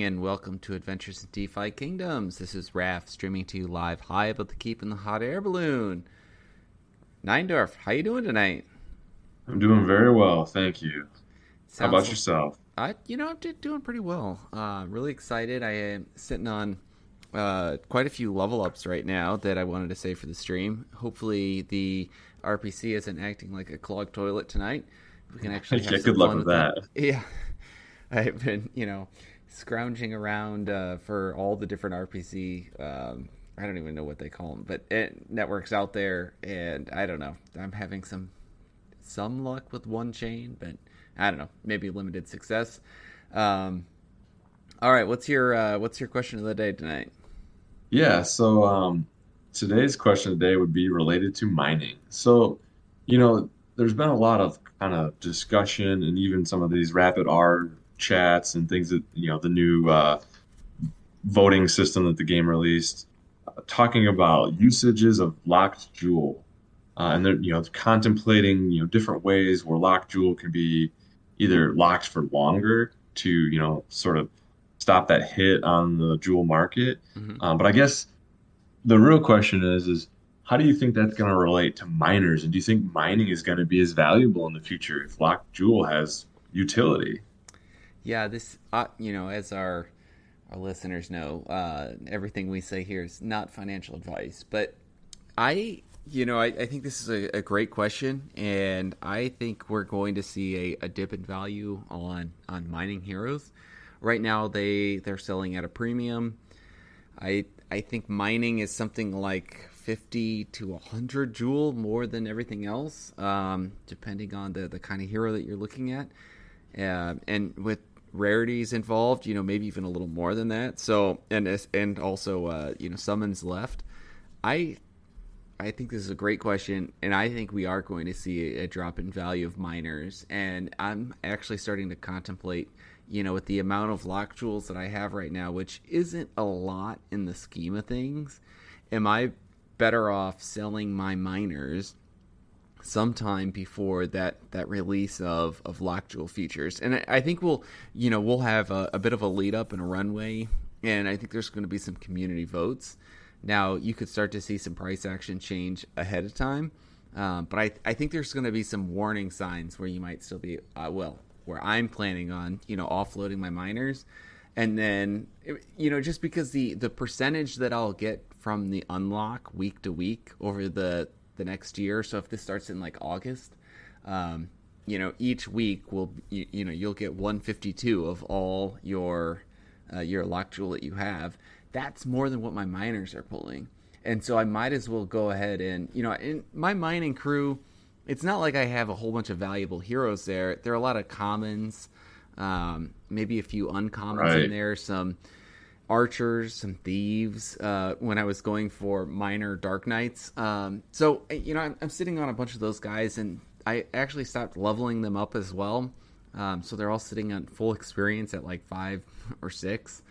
and welcome to Adventures in DeFi Kingdoms. This is Raph streaming to you live high above the keep in the hot air balloon. Neindorf, how you doing tonight? I'm doing very well, thank you. How Sounds about like yourself? I'm doing pretty well. Really excited. I am sitting on quite a few level ups right now that I wanted to say for the stream. Hopefully the RPC isn't acting like a clogged toilet tonight. We can actually have Yeah, some good luck fun with with that. that. Yeah, I've been, scrounging around for all the different RPC. I don't even know what they call them, but networks out there, and I don't know. I'm having some luck with one chain, but I don't know. Maybe limited success. Um, all right, what's your question of the day tonight? Yeah, today's question of the day would be related to mining. There's been a lot of kind of discussion and even some of these rapid R chats and things that, the new voting system that the game released, talking about usages of locked jewel. And they're, contemplating, different ways where locked jewel can be either locked for longer to, sort of stop that hit on the jewel market. Hmm. But I guess the real question is how do you think that's going to relate to miners? And do you think mining is going to be as valuable in the future if locked jewel has utility? Yeah, this, as our listeners know, everything we say here is not financial advice, but I think this is a great question, and I think we're going to see a dip in value on mining heroes. Right now, they're selling at a premium. I think mining is something like 50 to 100 jewel more than everything else, depending on the kind of hero that you're looking at, and with rarities involved, maybe even a little more than that. So and also summons left. I I think this is a great question, and I think we are going to see a drop in value of miners. And I'm actually starting to contemplate, with the amount of lock jewels that I have right now, which isn't a lot in the scheme of things, am I better off selling my miners sometime before that release of lock jewel features? And I think we'll have a bit of a lead up and a runway, and I think there's going to be some community votes. Now, you could start to see some price action change ahead of time, but I think there's going to be some warning signs where you might still be, where I'm planning on, offloading my miners. And then, just because the percentage that I'll get from the unlock week to week over the next year, so if this starts in like August, each week you'll get 152 of all your lock jewel that you have. That's more than what my miners are pulling. And so I might as well go ahead and, in my mining crew, it's not like I have a whole bunch of valuable heroes there. There are a lot of commons, maybe a few uncommons in Right. there, some archers, some thieves, when I was going for minor Dark Knights. I'm sitting on a bunch of those guys, and I actually stopped leveling them up as well. So they're all sitting on full experience at like 5 or 6.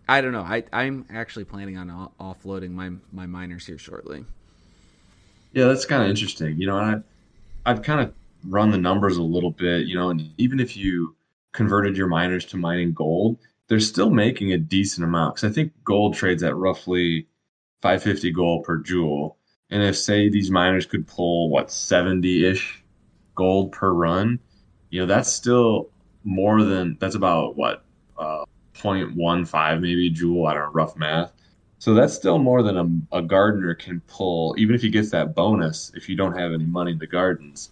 I don't know. I'm actually planning on offloading my miners here shortly. Yeah, that's kind of interesting. I've kind of run the numbers a little bit, and even if you converted your miners to mining gold, they're still making a decent amount. Because I think gold trades at roughly 550 gold per jewel. And if, say, these miners could pull, 70-ish gold per run, that's still that's about uh, 0.15 maybe jewel, I don't know, rough math. So that's still more than a gardener can pull, even if he gets that bonus if you don't have any money in the gardens.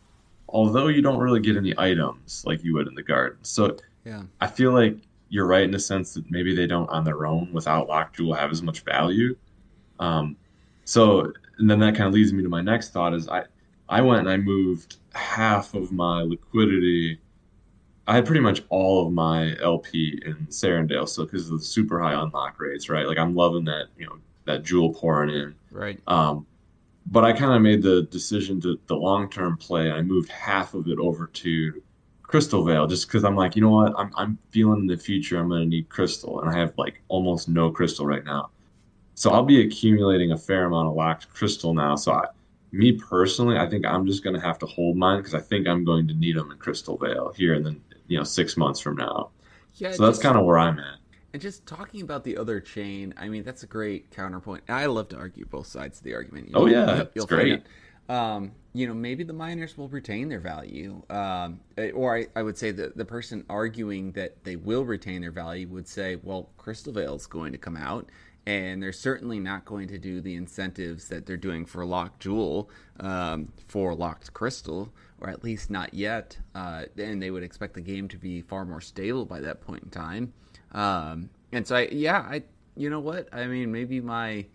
Although you don't really get any items like you would in the gardens. So Yeah. I feel like you're right in the sense that maybe they don't on their own without lock jewel have as much value. Um, and then that kind of leads me to my next thought is I went and I moved half of my liquidity. I had pretty much all of my LP in Serendale, so because of the super high unlock rates, right? Like I'm loving that, that jewel pouring in. Right. Um, but I kind of made the decision to the long-term play. I moved half of it over to Crystal Vale just because I'm like, you know what? I'm feeling in the future I'm going to need crystal, and I have like almost no crystal right now. So I'll be accumulating a fair amount of locked crystal now. Me personally, I think I'm just going to have to hold mine because I think I'm going to need them in Crystal Vale here in the 6 months from now. Yeah. So that's Just kind of where I'm at. And just talking about the other chain, I mean, that's a great counterpoint. I love to argue both sides of the argument. Oh yeah, it's You'll find out. great. Maybe the miners will retain their value, or I would say that the person arguing that they will retain their value would say, well, Crystal Veil is going to come out, and they're certainly not going to do the incentives that they're doing for Locked Jewel, for Locked Crystal, or at least not yet. And they would expect the game to be far more stable by that point in time. And so you know what? I mean, maybe my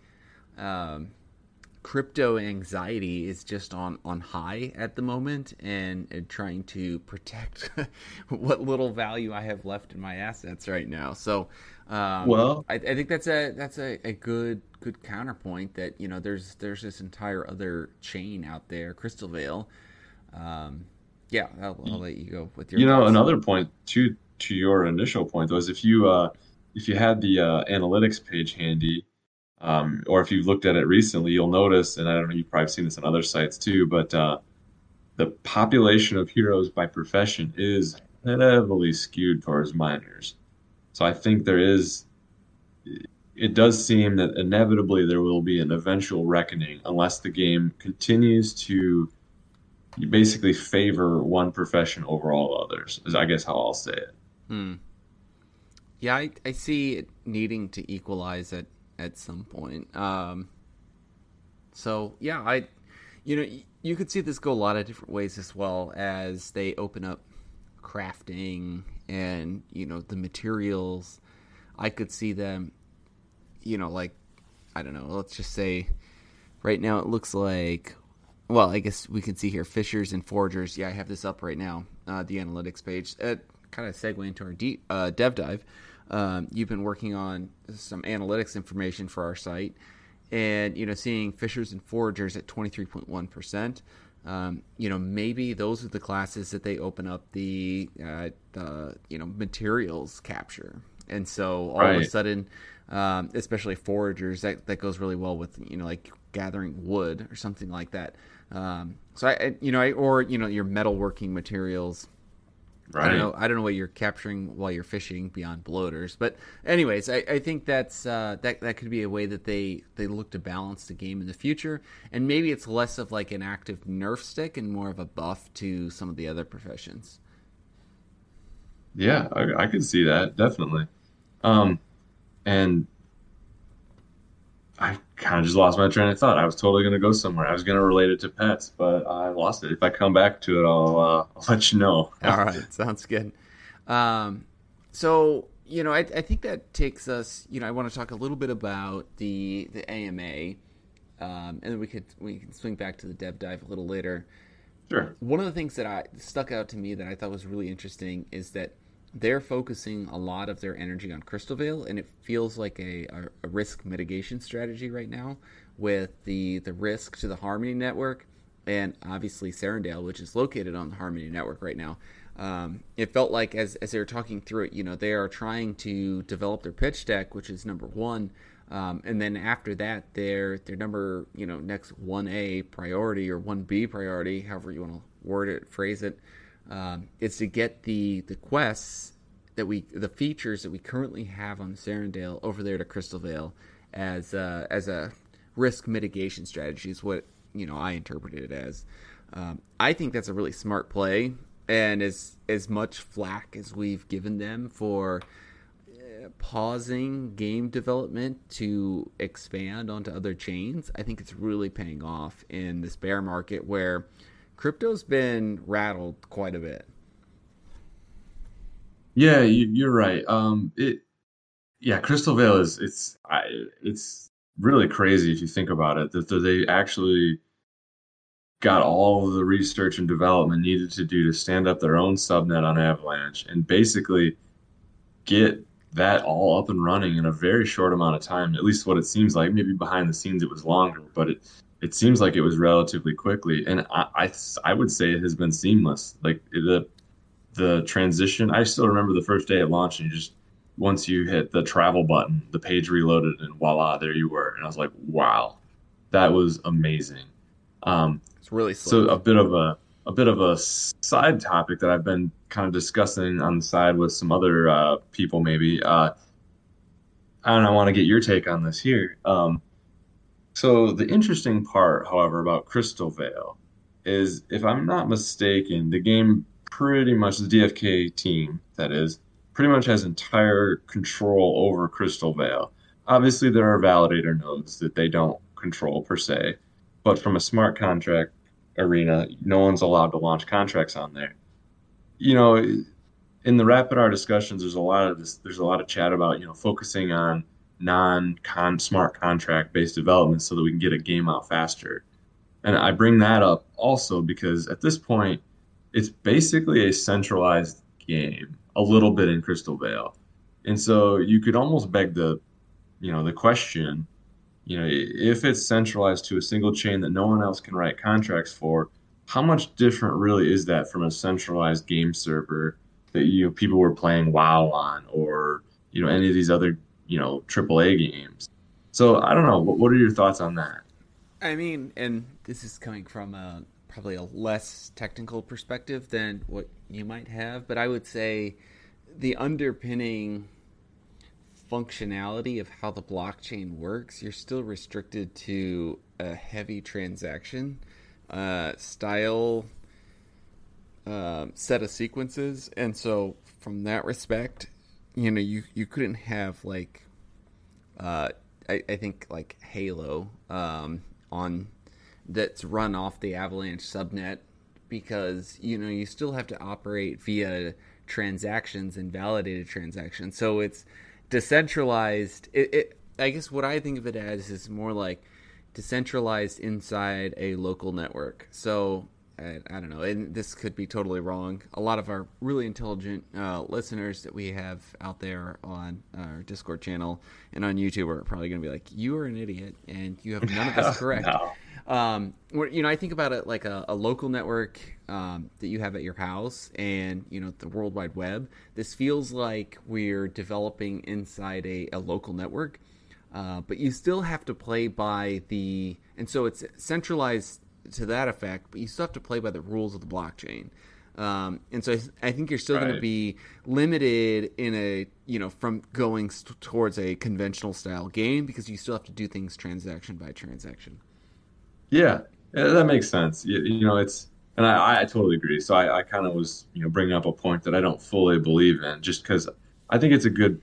crypto anxiety is just on high at the moment, and trying to protect what little value I have left in my assets right now. So, Well, I think that's a good counterpoint that there's this entire other chain out there, Crystal Veil. Yeah, I'll let you go with your thoughts. another point to your initial point was if you had the analytics page handy, or if you've looked at it recently, you'll notice, and I don't know, you've probably seen this on other sites too, but the population of heroes by profession is heavily skewed towards miners. So I think it does seem that inevitably there will be an eventual reckoning unless the game continues to basically favor one profession over all others, is I guess how I'll say it. Hmm. Yeah, I see it needing to equalize at some point. So yeah, you could see this go a lot of different ways as well as they open up crafting and the materials. I could see them, like, I don't know. Let's just say right now it looks like. Well, I guess we can see here fishers and foragers. Yeah, I have this up right now, the analytics page. Kind of segue into our dev dive. You've been working on some analytics information for our site, and seeing fishers and foragers at 23.1%. Maybe those are the classes that they open up the materials capture, and so all of a Right. sudden, especially foragers, that goes really well with like gathering wood or something like that. So or your metalworking materials. Right. I don't know what you're capturing while you're fishing beyond bloaters, but anyways, I think that could be a way that they look to balance the game in the future, and maybe it's less of like an active nerf stick and more of a buff to some of the other professions. Yeah, I could see that definitely. Um, and I kind of just lost my train of thought. I was totally going to go somewhere. I was going to relate it to pets, but I lost it. If I come back to it, I'll let you know. All right, sounds good. Um, so I think that takes us. I want to talk a little bit about the AMA, and then we can swing back to the dev dive a little later. Sure. One of the things that I stuck out to me that I thought was really interesting is that they're focusing a lot of their energy on Crystal Veil, and it feels like a risk mitigation strategy right now with the risk to the Harmony network, and obviously Serendale, which is located on the Harmony network right now. It felt like as they were talking through it, they are trying to develop their pitch deck, which is number one. And then after that, their number, next 1A priority or 1B priority, however you want to word it, phrase it, is to get the quests the features that we currently have on Serendale over there to Crystal Vale as a risk mitigation strategy is what I interpreted it as. I think that's a really smart play, and as much flack as we've given them for pausing game development to expand onto other chains, I think it's really paying off in this bear market where crypto's been rattled quite a bit. Yeah, you're right. Yeah, Crystal Vale it's really crazy if you think about it that they actually got all of the research and development needed to do to stand up their own subnet on Avalanche and basically get that all up and running in a very short amount of time. At least what it seems like. Maybe behind the scenes it was longer, but it seems like it was relatively quickly. And I would say it has been seamless. Like the transition. I still remember the first day at launch, and you just once you hit the travel button, the page reloaded, and voila, there you were. And I was like, wow, that was amazing. Um, It's really so slick. a bit of a side topic that I've been kind of discussing on the side with some other people maybe. and I want to get your take on this here. So the interesting part, however, about Crystal Vale is, if I'm not mistaken, the game pretty much, the DFK team, that is, pretty much has entire control over Crystal Vale. Obviously, there are validator nodes that they don't control per se, but from a smart contract arena, no one's allowed to launch contracts on there. You know, in the rapid R discussions, there's a lot of chat about, focusing on non-con smart contract based development so that we can get a game out faster. And I bring that up also because at this point, it's basically a centralized game, a little bit in Crystal Vale. And so you could almost beg the question, if it's centralized to a single chain that no one else can write contracts for, how much different really is that from a centralized game server that people were playing WoW on, or any of these other AAA games? So I don't know. What are your thoughts on that? I mean, and this is coming from probably a less technical perspective than what you might have, but I would say the underpinning functionality of how the blockchain works, you're still restricted to a heavy transaction style set of sequences, and so from that respect, you couldn't have like I think like Halo on that's run off the Avalanche subnet, because you still have to operate via transactions and validated transactions. So it's decentralized. I guess what I think of it as is more like decentralized inside a local network. So I don't know, and this could be totally wrong. A lot of our really intelligent listeners that we have out there on our Discord channel and on YouTube are probably going to be like, "You are an idiot, and you have none of this correct." No. I think about it like a local network that you have at your house, and the World Wide Web. This feels like we're developing inside a local network, but you still have to play by and so it's centralized to that effect, but you still have to play by the rules of the blockchain. And so I think you're still going to be limited in from going towards a conventional style game, because you still have to do things transaction by transaction. Yeah, that makes sense. And I totally agree. So I kind of was, bringing up a point that I don't fully believe in, just because I think it's a good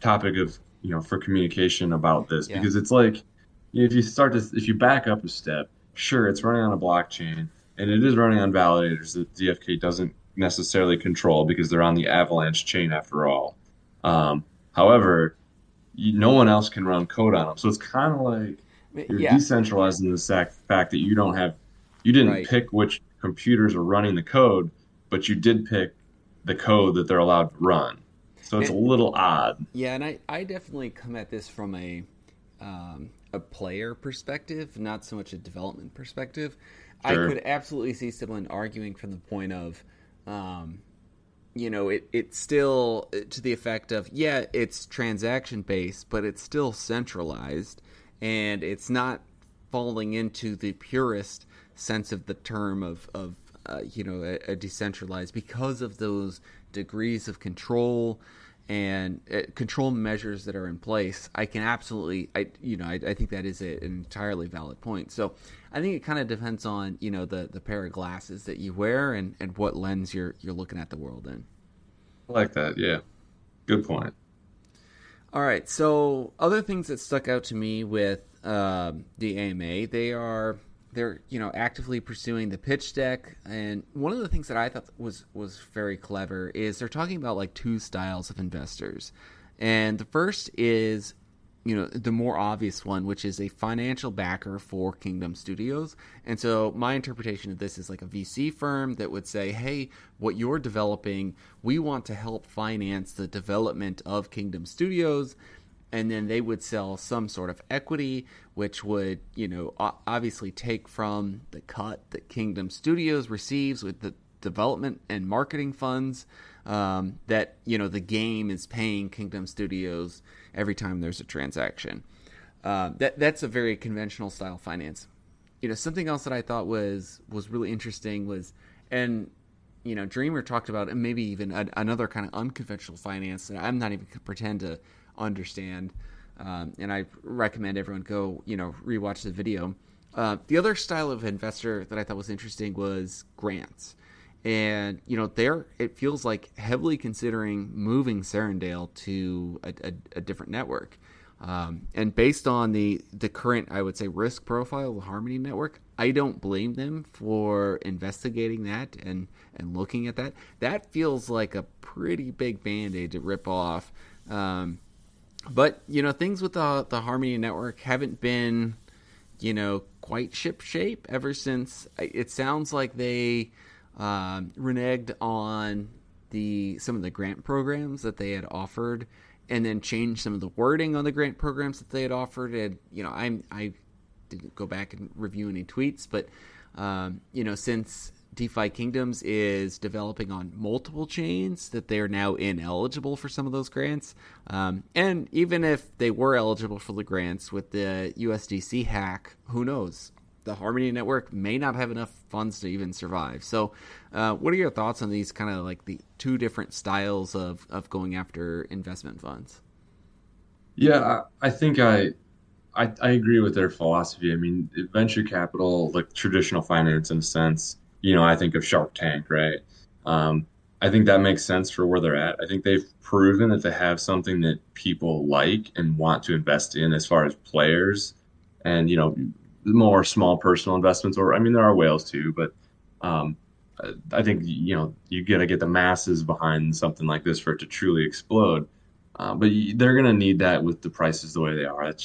topic of, for communication about this, Yeah. because it's like, if you back up a step, sure, it's running on a blockchain and it is running on validators that DFK doesn't necessarily control because they're on the Avalanche chain after all. However, no one else can run code on them. So it's kind of like you're Yeah. decentralizing the fact that you didn't Right. pick which computers are running the code, but you did pick the code that they're allowed to run. So it's a And little odd. yeah, and I definitely come at this from a player perspective, not so much a development perspective. I Sure. could absolutely see someone arguing from the point of, it's still to the effect of, yeah, it's transaction based, but it's still centralized, and it's not falling into the purest sense of the term of a decentralized, because of those degrees of control and control measures that are in place. I can absolutely, I think that is an entirely valid point. So I think it kind of depends on the pair of glasses that you wear, and what lens you're looking at the world in. I like that. Yeah. Good point. All right. So other things that stuck out to me with the AMA, they're actively pursuing the pitch deck, and one of the things that I thought was very clever is they're talking about like two styles of investors, and the first is the more obvious one, which is a financial backer for Kingdom Studios. And so my interpretation of this is like a VC firm that would say, hey, what you're developing, we want to help finance the development of Kingdom Studios. And then they would sell some sort of equity, which would, obviously take from the cut that Kingdom Studios receives with the development and marketing funds that, the game is paying Kingdom Studios every time there's a transaction. That's a very conventional style finance. Something else that I thought was really interesting was, and Dreamer talked about, and maybe even another kind of unconventional finance that I'm not even going to pretend to understand. And I recommend everyone go, rewatch the video. The other style of investor that I thought was interesting was grants. And, there it feels like heavily considering moving Serendale to a different network. And based on the current, I would say, risk profile of the Harmony network, I don't blame them for investigating that and looking at that. That feels like a pretty big Band-Aid to rip off. But, things with the Harmony network haven't been, quite ship-shape ever since. It sounds like they reneged on some of the grant programs that they had offered, and then changed some of the wording on the grant programs that they had offered. And, I didn't go back and review any tweets, but, since DeFi Kingdoms is developing on multiple chains, that they are now ineligible for some of those grants. And even if they were eligible for the grants with the USDC hack, who knows? The Harmony network may not have enough funds to even survive. So what are your thoughts on these kind of like the two different styles of going after investment funds? Yeah, I think I agree with their philosophy. I mean, venture capital, like traditional finance in a sense, I think of Shark Tank, right? I think that makes sense for where they're at. I think they've proven that they have something that people like and want to invest in as far as players and, more small personal investments, or I mean, there are whales too, but um, I think you got to get the masses behind something like this for it to truly explode. But they're going to need that with the prices the way they are. That's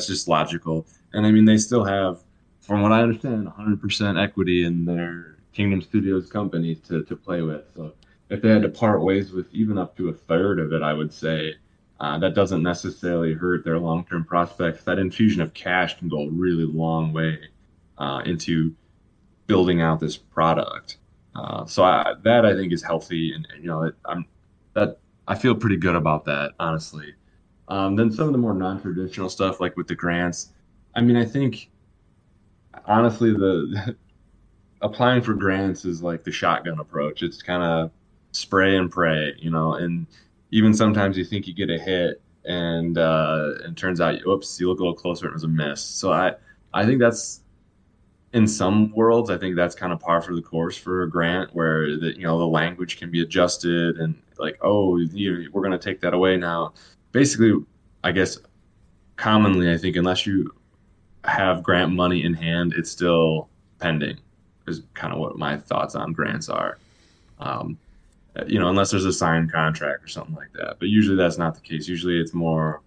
just logical. And I mean, they still have, from what I understand, 100% equity in their Kingdom Studios company to play with. So if they had to part ways with even up to a third of it, I would say that doesn't necessarily hurt their long-term prospects. That infusion of cash can go a really long way into building out this product. That I think is healthy, and I feel pretty good about that, honestly. Then some of the more non-traditional stuff, like with the grants. I mean, I think honestly, the applying for grants is like the shotgun approach. It's kind of spray and pray, and even sometimes you think you get a hit, and turns out, oops, you look a little closer, and it was a miss. So I think that's in some worlds, I think that's kind of par for the course for a grant, where the language can be adjusted, and like, oh, we're going to take that away now. Basically, I guess commonly, I think unless you have grant money in hand, it's still pending. Is kind of what my thoughts on grants are. Um, unless there's a signed contract or something like that. But usually that's not the case. Usually it's more,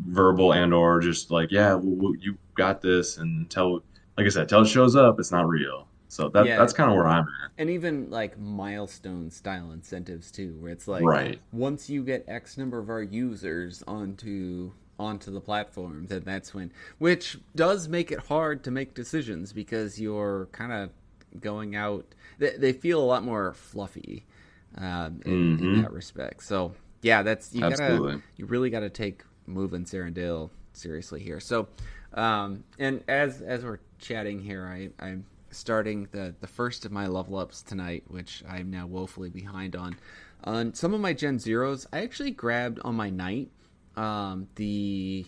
verbal and or just like, yeah, you got this, and like I said, till it shows up, it's not real. So Yeah, that's kind of where I'm at. and even like milestone style incentives too, where it's like Right. once you get X number of our users onto the platform, then that's when, which does make it hard to make decisions because you're kind of going out. They feel a lot more fluffy in Hmm. that respect. So yeah, Absolutely. you really gotta take moving Serendale seriously here. So and as we're chatting here, I'm starting the first of my level ups tonight, which I'm now woefully behind on. On some of my Gen Zeros, I actually grabbed on my night the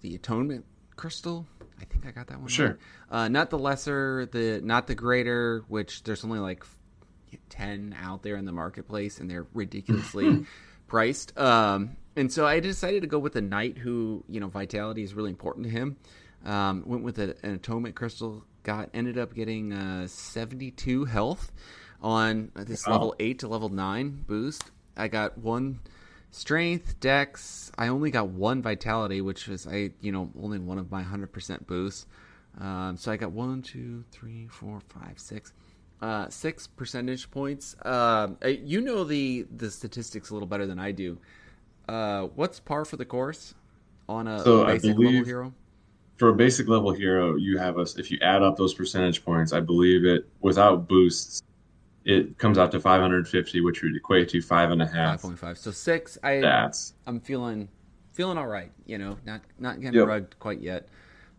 Atonement Crystal. I think I got that one Sure. right. Not the lesser, not the greater, which there's only like 10 out there in the marketplace, and they're ridiculously priced. And so I decided to go with the knight who, vitality is really important to him. Went with an atonement crystal. Ended up getting 72 health on this Wow. level 8 to level 9 boost. I got one strength, dex. I only got one vitality, which was only one of my 100% boosts. So I got 1, 2, 3, 4, 5, 6. 6 percentage points. You know the statistics a little better than I do. What's par for the course on a So I basic level believe hero? for a basic level hero, you have if you add up those percentage points, I believe it without boosts, it comes out to 550, which would equate to five and a half 5.5. So 6. stats. I'm feeling all right. Not getting Yep. rugged quite yet.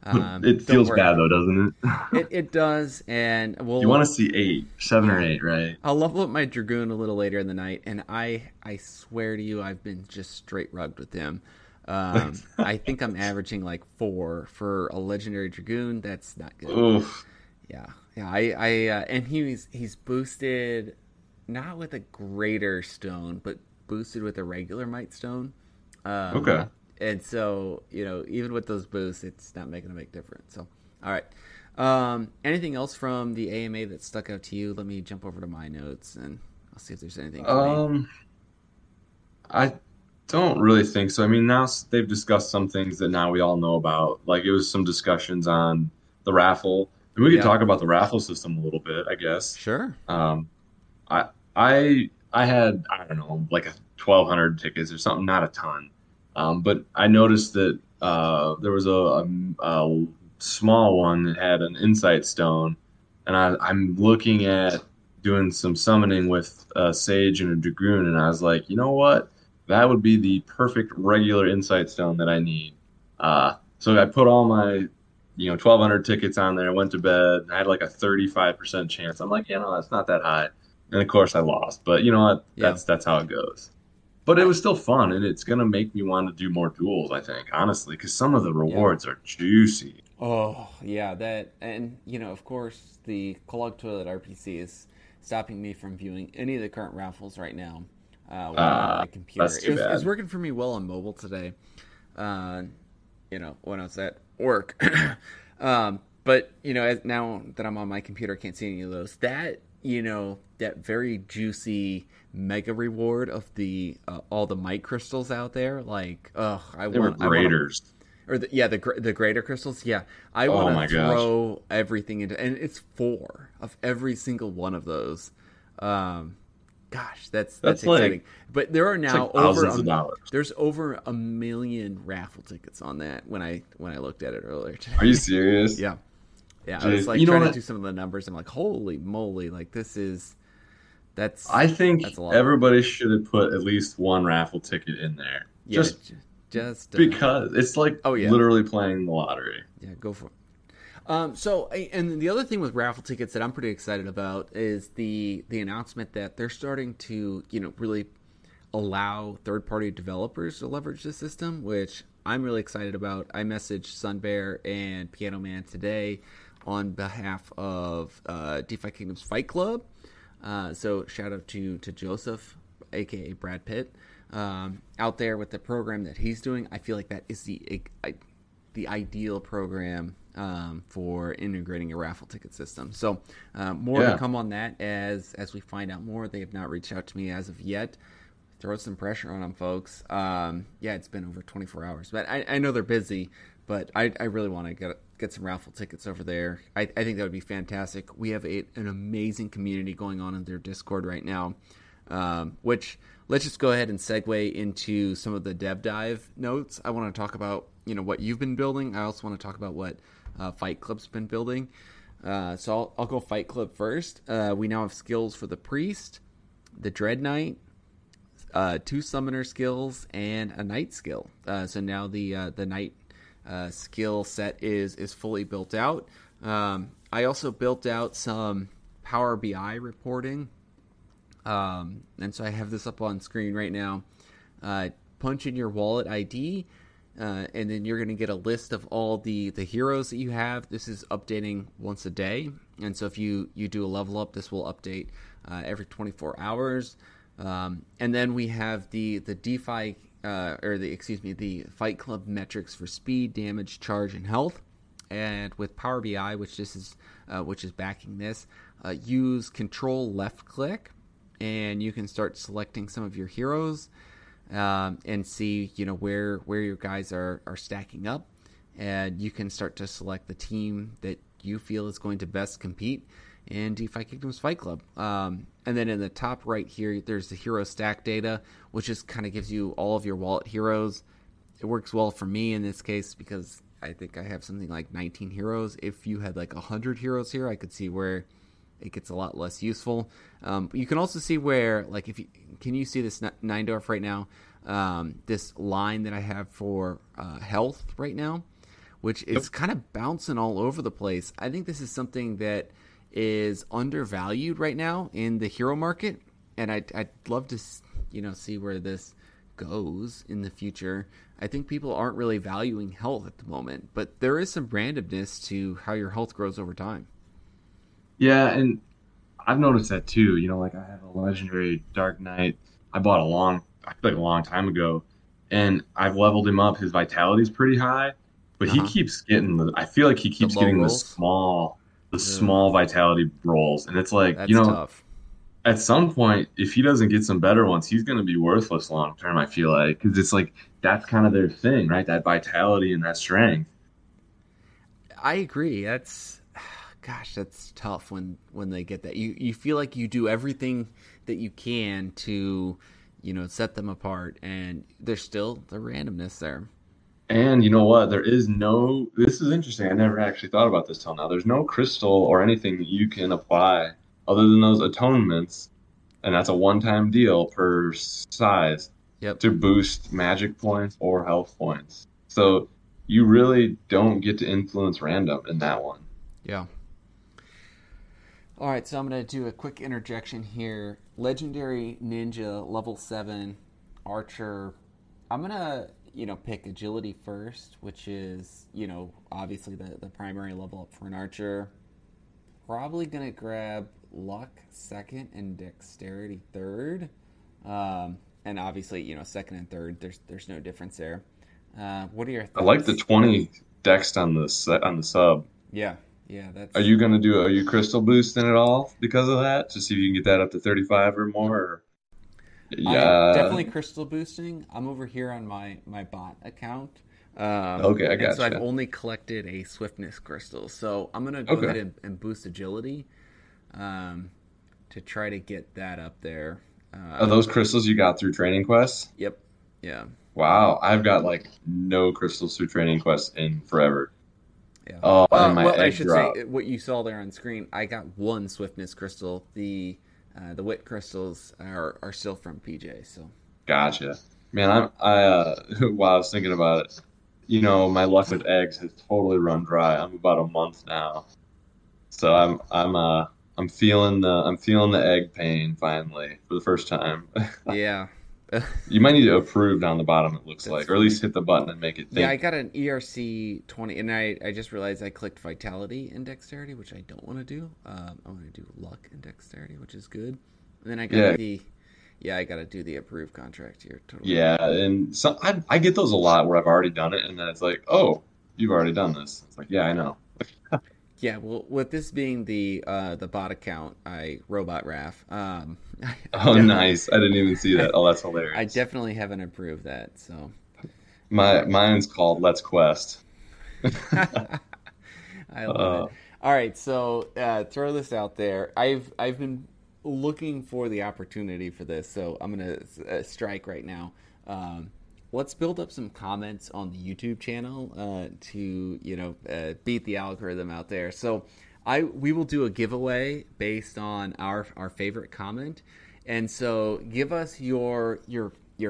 It Don't feels worry. bad though, doesn't it? It does, and You want we'll to see eight, seven or yeah. eight, right? I'll level up my Dragoon a little later in the night, and I swear to you, I've been just straight rugged with him. I think I'm averaging like 4 for a legendary Dragoon. That's not good. Oof. Yeah, yeah. And he's boosted not with a greater stone, but boosted with a regular might stone. Um, Okay. and so even with those boosts, it's not making a big difference. So, all right. Anything else from the AMA that stuck out to you? Let me jump over to my notes and I'll see if there's anything for me. Um, I don't really think so. I mean, now they've discussed some things that now we all know about. Like it was some discussions on the raffle, and we could Yeah, talk about the raffle system a little bit, I guess. sure. Um, I had I don't know like a 1,200 tickets or something, not a ton. But I noticed that there was a small one that had an insight stone, and I'm looking at doing some summoning with a sage and a dragoon, and I was like, you know what? That would be the perfect regular insight stone that I need. So I put all my 1,200 tickets on there. Went to bed. I had like a 35% chance. I'm like, that's not that high. And of course I lost. But you know what? Yeah. That's how it goes. But it I was still fun, and it's gonna make me want to do more duels. I think, honestly, because some of the yeah. rewards are juicy. Oh, yeah, that and of course, the Clog Toilet RPC is stopping me from viewing any of the current raffles right now when I'm on my computer. That's too It's bad. working for me well on mobile today. Uh, when I was at work. But now that I'm on my computer, I can't see any of those. That very juicy mega reward of the all the might crystals out there. Like, They were I want to, graders. or the greater crystals. Yeah, I want Oh to my gosh, throw everything into, and it's 4 of every single one of those. Um, Gosh, that's that's exciting. like But there are it's now like thousands of dollars. there's over 1 million raffle tickets on that when I looked at it earlier Are you today. serious? Yeah. Yeah, I was Jeez. like You know trying to what? do some of the numbers. I'm like, holy moly, like I that's think a lot. everybody should have put at least one raffle ticket in there, Yeah, just just because it's like oh yeah. literally playing the lottery. Yeah, go for it. And the other thing with raffle tickets that I'm pretty excited about is the announcement that they're starting to, really allow third-party developers to leverage the system, which I'm really excited about. I messaged Sunbear and Piano Man today on behalf of DeFi Kingdoms Fight Club. So shout out to Joseph, aka Brad Pitt, out there with the program that he's doing. I feel like that is the ideal program for integrating a raffle ticket system. So more to Yeah. come on that as we find out more. They have not reached out to me as of yet. Throw some pressure on them, folks. Yeah, it's been over 24 hours, but I know they're busy. But I really want to get some raffle tickets over there. I think that would be fantastic. We have an amazing community going on in their Discord right now, which let's just go ahead and segue into some of the dev dive notes. I want to talk about what you've been building. I also want to talk about what Fight Club's been building. So I'll go Fight Club first. We now have skills for the Priest, the Dread Knight, 2 Summoner skills, and a Knight skill. So now the Knight skill set is fully built out. I also built out some Power BI reporting. And so I have this up on screen right now. Punch in your wallet ID, and then you're going to get a list of all the heroes that you have. This is updating once a day. And so if you do a level up, this will update every 24 hours. And then we have the DeFi, the Fight Club metrics for speed, damage, charge, and health. And with Power BI, which is backing this, use Control left click, and you can start selecting some of your heroes and see where your guys are stacking up, and you can start to select the team that you feel is going to best compete in DeFi Kingdoms Fight Club. And then in the top right here, there's the hero stack data, which just kind of gives you all of your wallet heroes. It works well for me in this case because I think I have something like 19 heroes. If you had like 100 heroes here, I could see where it gets a lot less useful. But you can also see where, like, can you see this Neindorf right now? This line that I have for health right now. which is kind of bouncing all over the place. I think this is something that is undervalued right now in the hero market, and I'd love to see where this goes in the future. I think people aren't really valuing health at the moment, but there is some randomness to how your health grows over time. Yeah, and I've noticed that too. Like I have a legendary Dark Knight I bought I feel like a long time ago, and I've leveled him up. His vitality's pretty high, but Uh huh. I feel like he The keeps low getting rolls. the Ugh, small vitality rolls, and it's like, that's tough. at some point, if he doesn't get some better ones, he's going to be worthless long term. I feel like because it's like that's kind of their thing, right? That vitality and that strength. I agree. Gosh, that's tough when they get that. You feel like you do everything that you can to, set them apart, and there's still the randomness there. And you know what? This is interesting. I never actually thought about this till now. There's no crystal or anything that you can apply other than those atonements, and that's a one-time deal per size Yep. to boost magic points or health points. So you really don't get to influence random in that one. Yeah. All right, so I'm going to do a quick interjection here. Legendary Ninja, level 7, Archer. I'm going to, pick agility first, which is, obviously the primary level up for an Archer. Probably going to grab luck second and dexterity third. And obviously, second and third, there's no difference there. What are your I like the thoughts? 20 dext on on the sub. Yeah, yeah, Are you crystal boosting at all because of that? To see if you can get that up to 35 or more? I am Yeah. definitely crystal boosting. I'm over here on my bot account, Okay, I and so I've gotcha. only collected a swiftness crystal. So I'm gonna go ahead Okay. and boost agility, um, to try to get that up there. Are Um, those crystals you got through training quests? yep, yeah, Wow, I've got like no crystals through training quests in forever. yeah. Oh, and my Well, I egg should say drop. what you saw there on screen. I got one swiftness crystal. The wit crystals are still from PJ. So Gotcha. Man, while I was thinking about it, my luck with eggs has totally run dry. I'm about a month now. So I'm feeling the egg pain finally for the first time. yeah, You might need to approve down the bottom, it looks that's like, or at least funny. hit the button and make it Yeah, I think. got an ERC 20, and I just realized I clicked Vitality and Dexterity, which I don't want to do. I want to do Luck and Dexterity, which is good. And then I got Yeah, yeah, I got to do the approved contract here. Totally right. yeah, and so I get those a lot where I've already done it, and then it's like, oh, you've already done this. It's like, yeah, I know. Yeah, well, with this being the bot account, I Robot Raf. I Oh, definitely, nice. I didn't even see that. Oh, that's I hilarious. definitely haven't approved that. So Mine's called Let's Quest. I love it. Uh, All right, so throw this out there. I've been looking for the opportunity for this, so I'm gonna strike right now. Um, let's build up some comments on the YouTube channel to beat the algorithm out there. So we will do a giveaway based on our favorite comment, and so give us your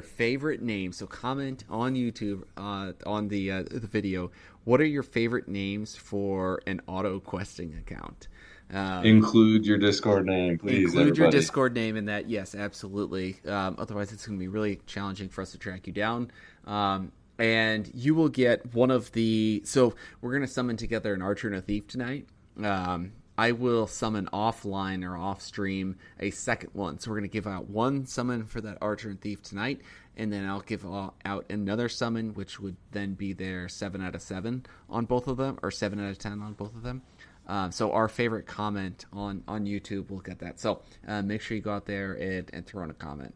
favorite name. So comment on YouTube on the video. What are your favorite names for an auto questing account? Um, Include your Discord name, please, Include your everybody. Discord name in that. Yes, absolutely. Otherwise, it's going to be really challenging for us to track you down. And you will get one of the. So we're going to summon together an archer and a thief tonight. I will summon offline or off stream a second one. So we're going to give out one summon for that archer and thief tonight, and then I'll give out another summon, which would then be their 7 out of 7 on both of them, or 7 out of 10 on both of them. So our favorite comment on YouTube will get that. So make sure you go out there and throw in a comment.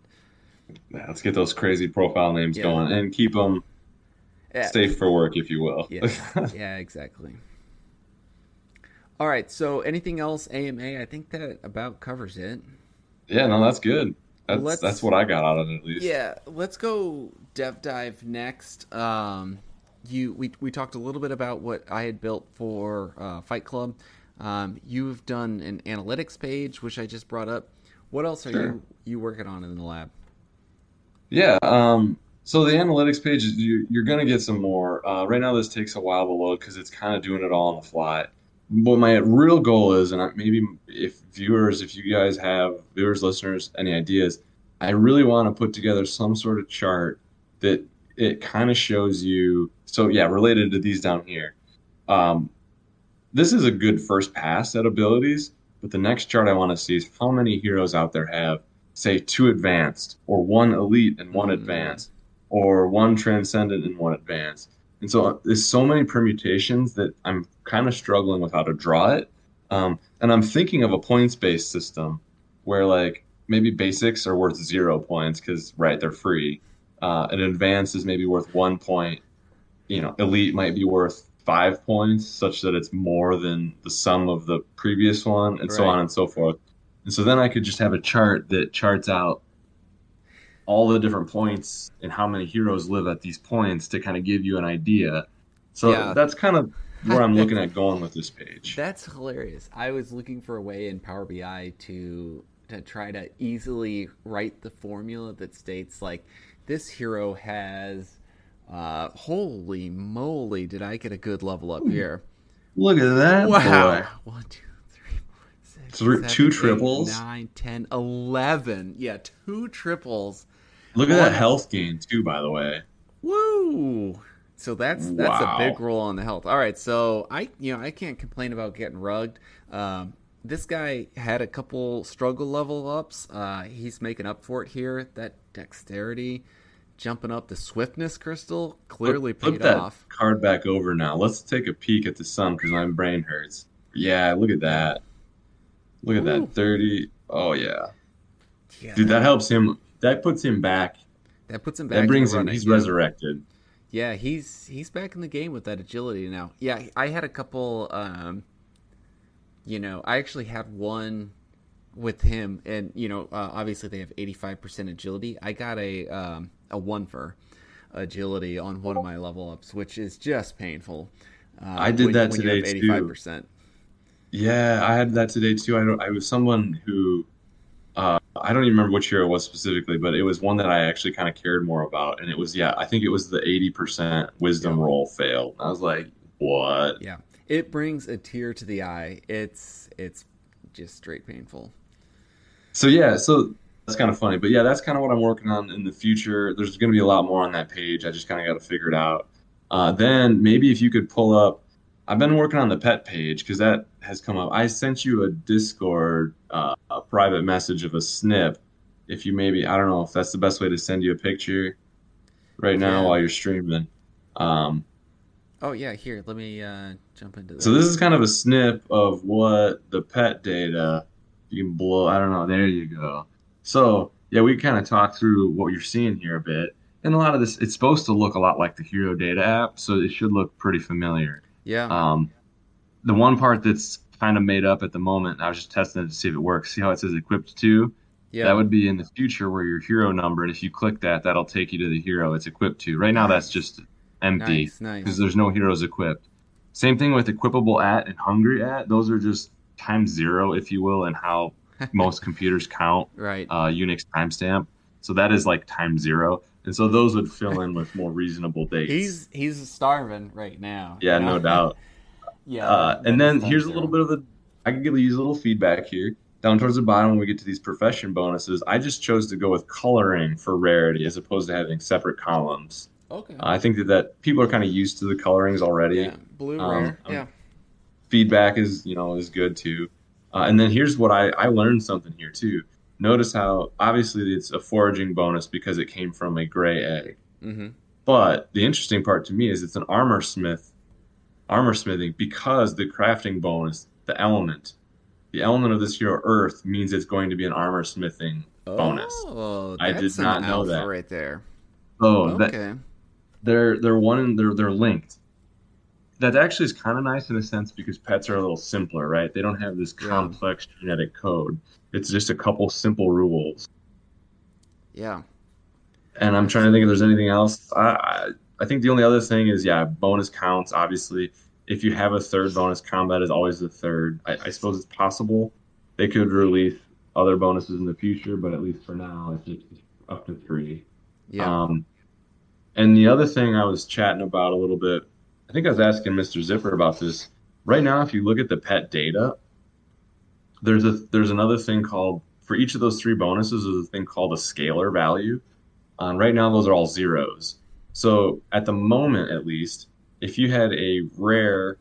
Yeah, let's get those crazy profile names Yeah. going and keep them Yeah. safe for work, if you will. Yeah. Yeah, exactly. All right. So anything else AMA? I think that about covers it. Yeah, no, that's good. That's Let's what I got out of it at least. Yeah, let's go dev dive next. We talked a little bit about what I had built for Fight Club. You've done an analytics page, which I just brought up. What else are Sure. you working on in the lab? Yeah. So the analytics page, you're going to get some more. Right now, this takes a while to load because it's kind of doing it all on the fly. But my real goal is, and maybe if you guys have viewers, listeners, any ideas, I really want to put together some sort of chart that it kind of shows you. So yeah, related to these down here. Um, this is a good first pass at abilities, but the next chart I want to see is how many heroes out there have, say, two advanced, or one elite and one Mm, advanced, or one transcendent and one advanced. And so there's so many permutations that I'm kind of struggling with how to draw it. And I'm thinking of a points-based system where like maybe basics are worth 0 points because right, they're free. An advanced is maybe worth 1 point. Elite might be worth 5 points, such that it's more than the sum of the previous one, and so on right. and so forth. And so then I could just have a chart that charts out all the different points and how many heroes live at these points to kind of give you an idea. So Yeah. that's kind of where I'm looking that's at going with this page. that's hilarious. I was looking for a way in Power BI to try to easily write the formula that states like this hero has holy moly, did I get a good level up here? Look at that boy. Wow. One, two, three, four, six, Two seven, eight, triples. 9, 10, 11. Yeah, two triples Look at that on. health gain too, by the way. Woo! So that's a big Wow. roll on the health. All right, so I can't complain about getting rugged. This guy had a couple struggle level ups. He's making up for it here. That dexterity, jumping up the swiftness crystal, clearly Flip paid that off. card back over now. Let's take a peek at the sun because my brain hurts. Yeah, look at Yeah. that. Look at Woo! that. 30. Oh yeah. Yeah, Dude, that helps him. That puts him back. that puts him That back into brings him. running. He's Yeah. resurrected. Yeah, he's back in the game with that agility now. Yeah, I had a couple. I actually had one with him, and obviously they have 85% agility. I got a one for agility on one of my level ups, which is just painful I did when that you today have too. 85%. Yeah, I had that today too. I was someone who I don't even remember which year it was specifically, but it was one that I actually kind of cared more about, and it was yeah, I think it was the 80% wisdom Yeah, roll failed. I was like, what? yeah. It brings a tear to the eye. It's just straight painful. So yeah, so that's kind of funny, but yeah, that's kind of what I'm working on in the future. There's going to be a lot more on that page. I just kind of got to figure it out. Then maybe if you could pull up, I've been working on the pet page because that has come up. I sent you a Discord, a private message of a snip. If you maybe, I don't know if that's the best way to send you a picture right now Yeah. while you're streaming. Um, Oh yeah. Here, let me jump into So this is this. kind of a snip of what the pet data you can blow. I don't know. There you go. So yeah, we kind of talked through what you're seeing here a bit, and a lot of this it's supposed to look a lot like the Hero Data app, so it should look pretty familiar. Yeah. Um, the one part that's kind of made up at the moment, I was just testing it to see if it works. See how it says equipped to? That Yeah. would be in the future where your hero number, and if you click that, that'll take you to the hero it's equipped to. Right now, that's Nice. just empty Nice. because Nice. there's no heroes equipped. Same thing with equipable at and hungry at. Those are just times zero, if you will, and how most computers count Right. Unix timestamp. So that is like time zero. And so those would fill in with more reasonable dates. He's starving right now. Yeah, no doubt. Yeah, that And that is then time here's a little zero. bit of the, I can use a little feedback here. Down towards the bottom, when we get to these profession bonuses, I just chose to go with coloring for rarity as opposed to having separate columns. Okay. I think that people are kind of used to the colorings already. Yeah, blue rare. Um, Yeah. feedback is good too. And then here's what I learned something here too. Notice how obviously it's a foraging bonus because it came from a gray egg. Mm-hmm. But the interesting part to me is it's an armor smithing because the crafting bonus, the element of this hero Earth means it's going to be an armor smithing bonus. Oh, I that's did some not know alpha that. right there. Oh, that Okay. they're linked. That actually is kind of nice in a sense because pets are a little simpler, right? They don't have this Yeah. complex genetic code. It's just a couple simple rules. Yeah. And I'm trying to think if there's Absolutely. anything else. I think the only other thing is yeah, bonus counts. Obviously, if you have a third bonus, combat is always the third. I suppose it's possible they could release other bonuses in the future, but at least for now, it's just up to three. Yeah. Um, And the other thing I was chatting about a little bit, I think I was asking Mr. Zipper about this. Right now, if you look at the pet data, there's another thing called for each of those three bonuses, there's a thing called a scalar value. Right now, those are all zeros. So at the moment, at least, if you had a rare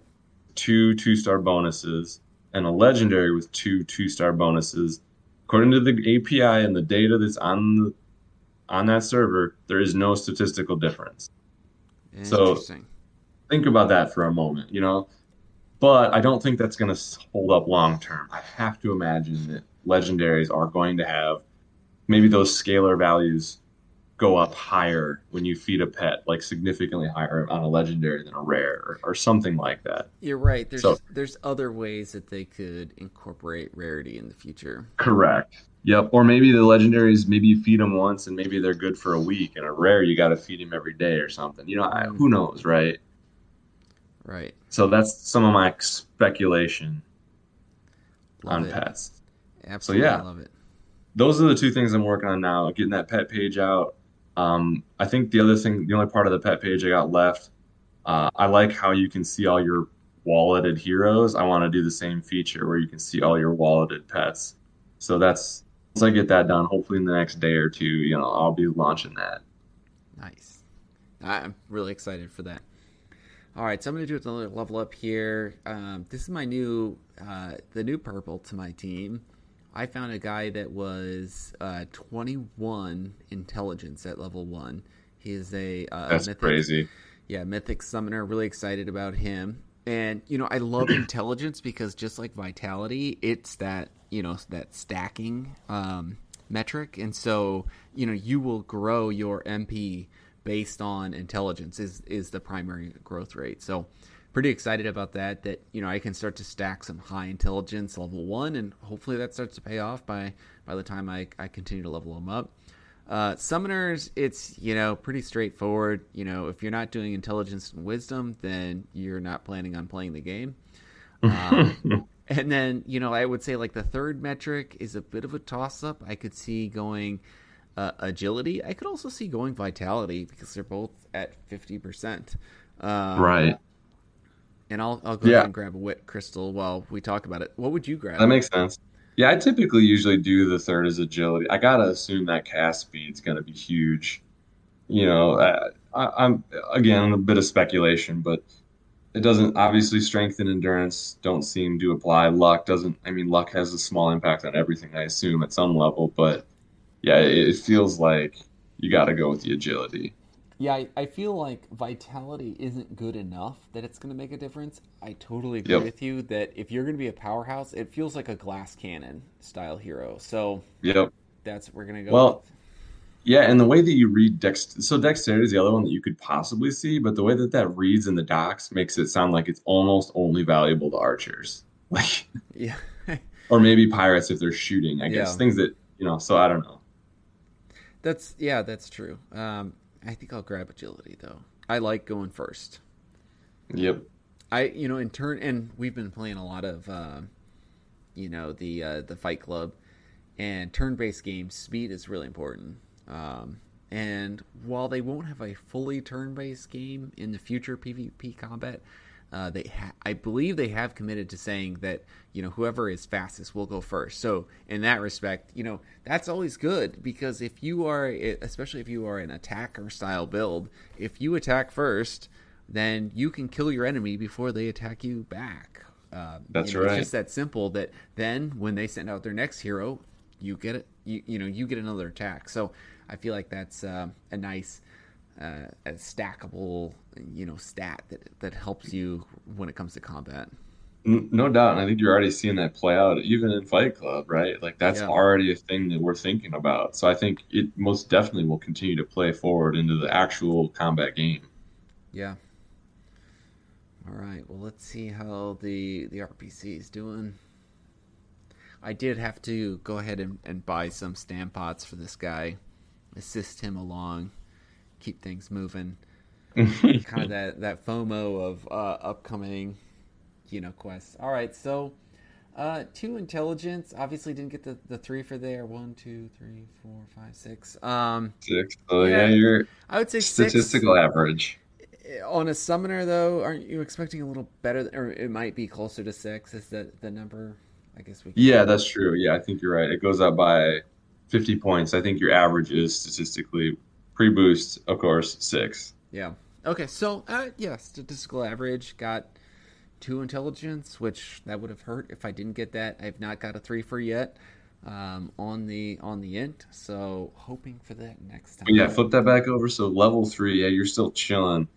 two-star bonuses and a legendary with two-star bonuses, according to the API and the data that's on that server, there is no statistical difference. So Interesting. think about that for a moment, But I don't think that's going to hold up long term. I have to imagine that legendaries are going to have maybe those scalar values go up higher when you feed a pet, like significantly higher on a legendary than a rare or something like that. You're right. So, There's other ways that they could incorporate rarity in the future. correct. Yep. Or maybe the legendaries, maybe you feed them once and maybe they're good for a week, and a rare, you got to feed them every day or something. Mm, Who knows, right? right. So that's some of my speculation Love on it. pets. So Absolutely yeah, love it. those are the two things I'm working on now, getting that pet page out. I think the other thing, the only part of the pet page I got left, I like how you can see all your walleted heroes. I want to do the same feature where you can see all your walleted pets. So that's once I get that done, hopefully in the next day or two, I'll be launching that. Nice. I'm really excited for that. All right, so I'm going to do another level up here. This is my the new purple to my team. I found a guy that was 21 intelligence at level 1. He is a That's mythic, crazy. yeah, mythic summoner. Really excited about him. And I love intelligence because just like vitality, it's that that stacking metric, and so you will grow your MP based on intelligence is the primary growth rate. So pretty excited about that I can start to stack some high intelligence level 1, and hopefully that starts to pay off by the time I continue to level them up. Summoners, it's pretty straightforward. If you're not doing intelligence and wisdom, then you're not planning on playing the game. And then I would say like the third metric is a bit of a toss up. I could see going agility. I could also see going vitality because they're both at 50%. Right. And I'll go ahead Yeah, and grab a wit crystal while we talk about it. What would you that grab? makes sense. Yeah, I typically usually do the third as agility. I gotta assume that cast speed's gonna be huge. I'm again a bit of speculation, but it doesn't obviously strength and endurance don't seem to apply. Luck doesn't. I mean, luck has a small impact on everything, I assume, at some level. But yeah, it feels like you got to go with the agility. Yeah, I feel like vitality isn't good enough that it's going to make a difference. I totally agree Yep. with you that if you're going to be a powerhouse, it feels like a glass cannon style hero. So Yep. that's what we're going to go with. Well, yeah, and the way that you read so dexterity is the other one that you could possibly see, but the way that that reads in the docs makes it sound like it's almost only valuable to archers, like, Yeah. or maybe pirates if they're shooting. I guess Yeah. things that So I don't know. That's true. I think I'll grab agility though. I like going first. Yep. In turn, and we've been playing a lot of the Fight Club, and turn-based games. Speed is really important. And while they won't have a fully turn-based game in the future PvP combat, I believe they have committed to saying that whoever is fastest will go first. So in that respect, that's always good because if you are, especially if you are an attacker style build, if you attack first, then you can kill your enemy before they attack you back. That's It's right. just that simple. That then when they send out their next hero, you get it. You get another attack. So I feel like that's a nice, a stackable, stat that helps you when it comes to combat. No doubt, and I think you're already seeing that play out even in Fight Club, right? Like that's Yeah, already a thing that we're thinking about. So I think it most definitely will continue to play forward into the actual combat game. yeah. All right. Well, let's see how the RPC is doing. I did have to go ahead and buy some stamp pots for this guy, assist him along, keep things moving. Kind of that FOMO of upcoming quests. All right, so Two intelligence. Obviously, didn't get the three for there. One, two, three, four, five, six. 6. So yeah, Yeah, you're I would say six. statistical average. On a summoner, though, aren't you expecting a little better, or it might be closer to six? Is that the number? I guess we could. Yeah, that's true. Yeah, I think you're right. It goes up by 50 points. I think your average is statistically pre-boost, of course, 6. Yeah. Okay. So, yeah, statistical average got two intelligence, which that would have hurt if I didn't get that. I've not got a three for yet on the int, so hoping for that next But yeah, time. flip that back over. So level 3, yeah, you're still chilling.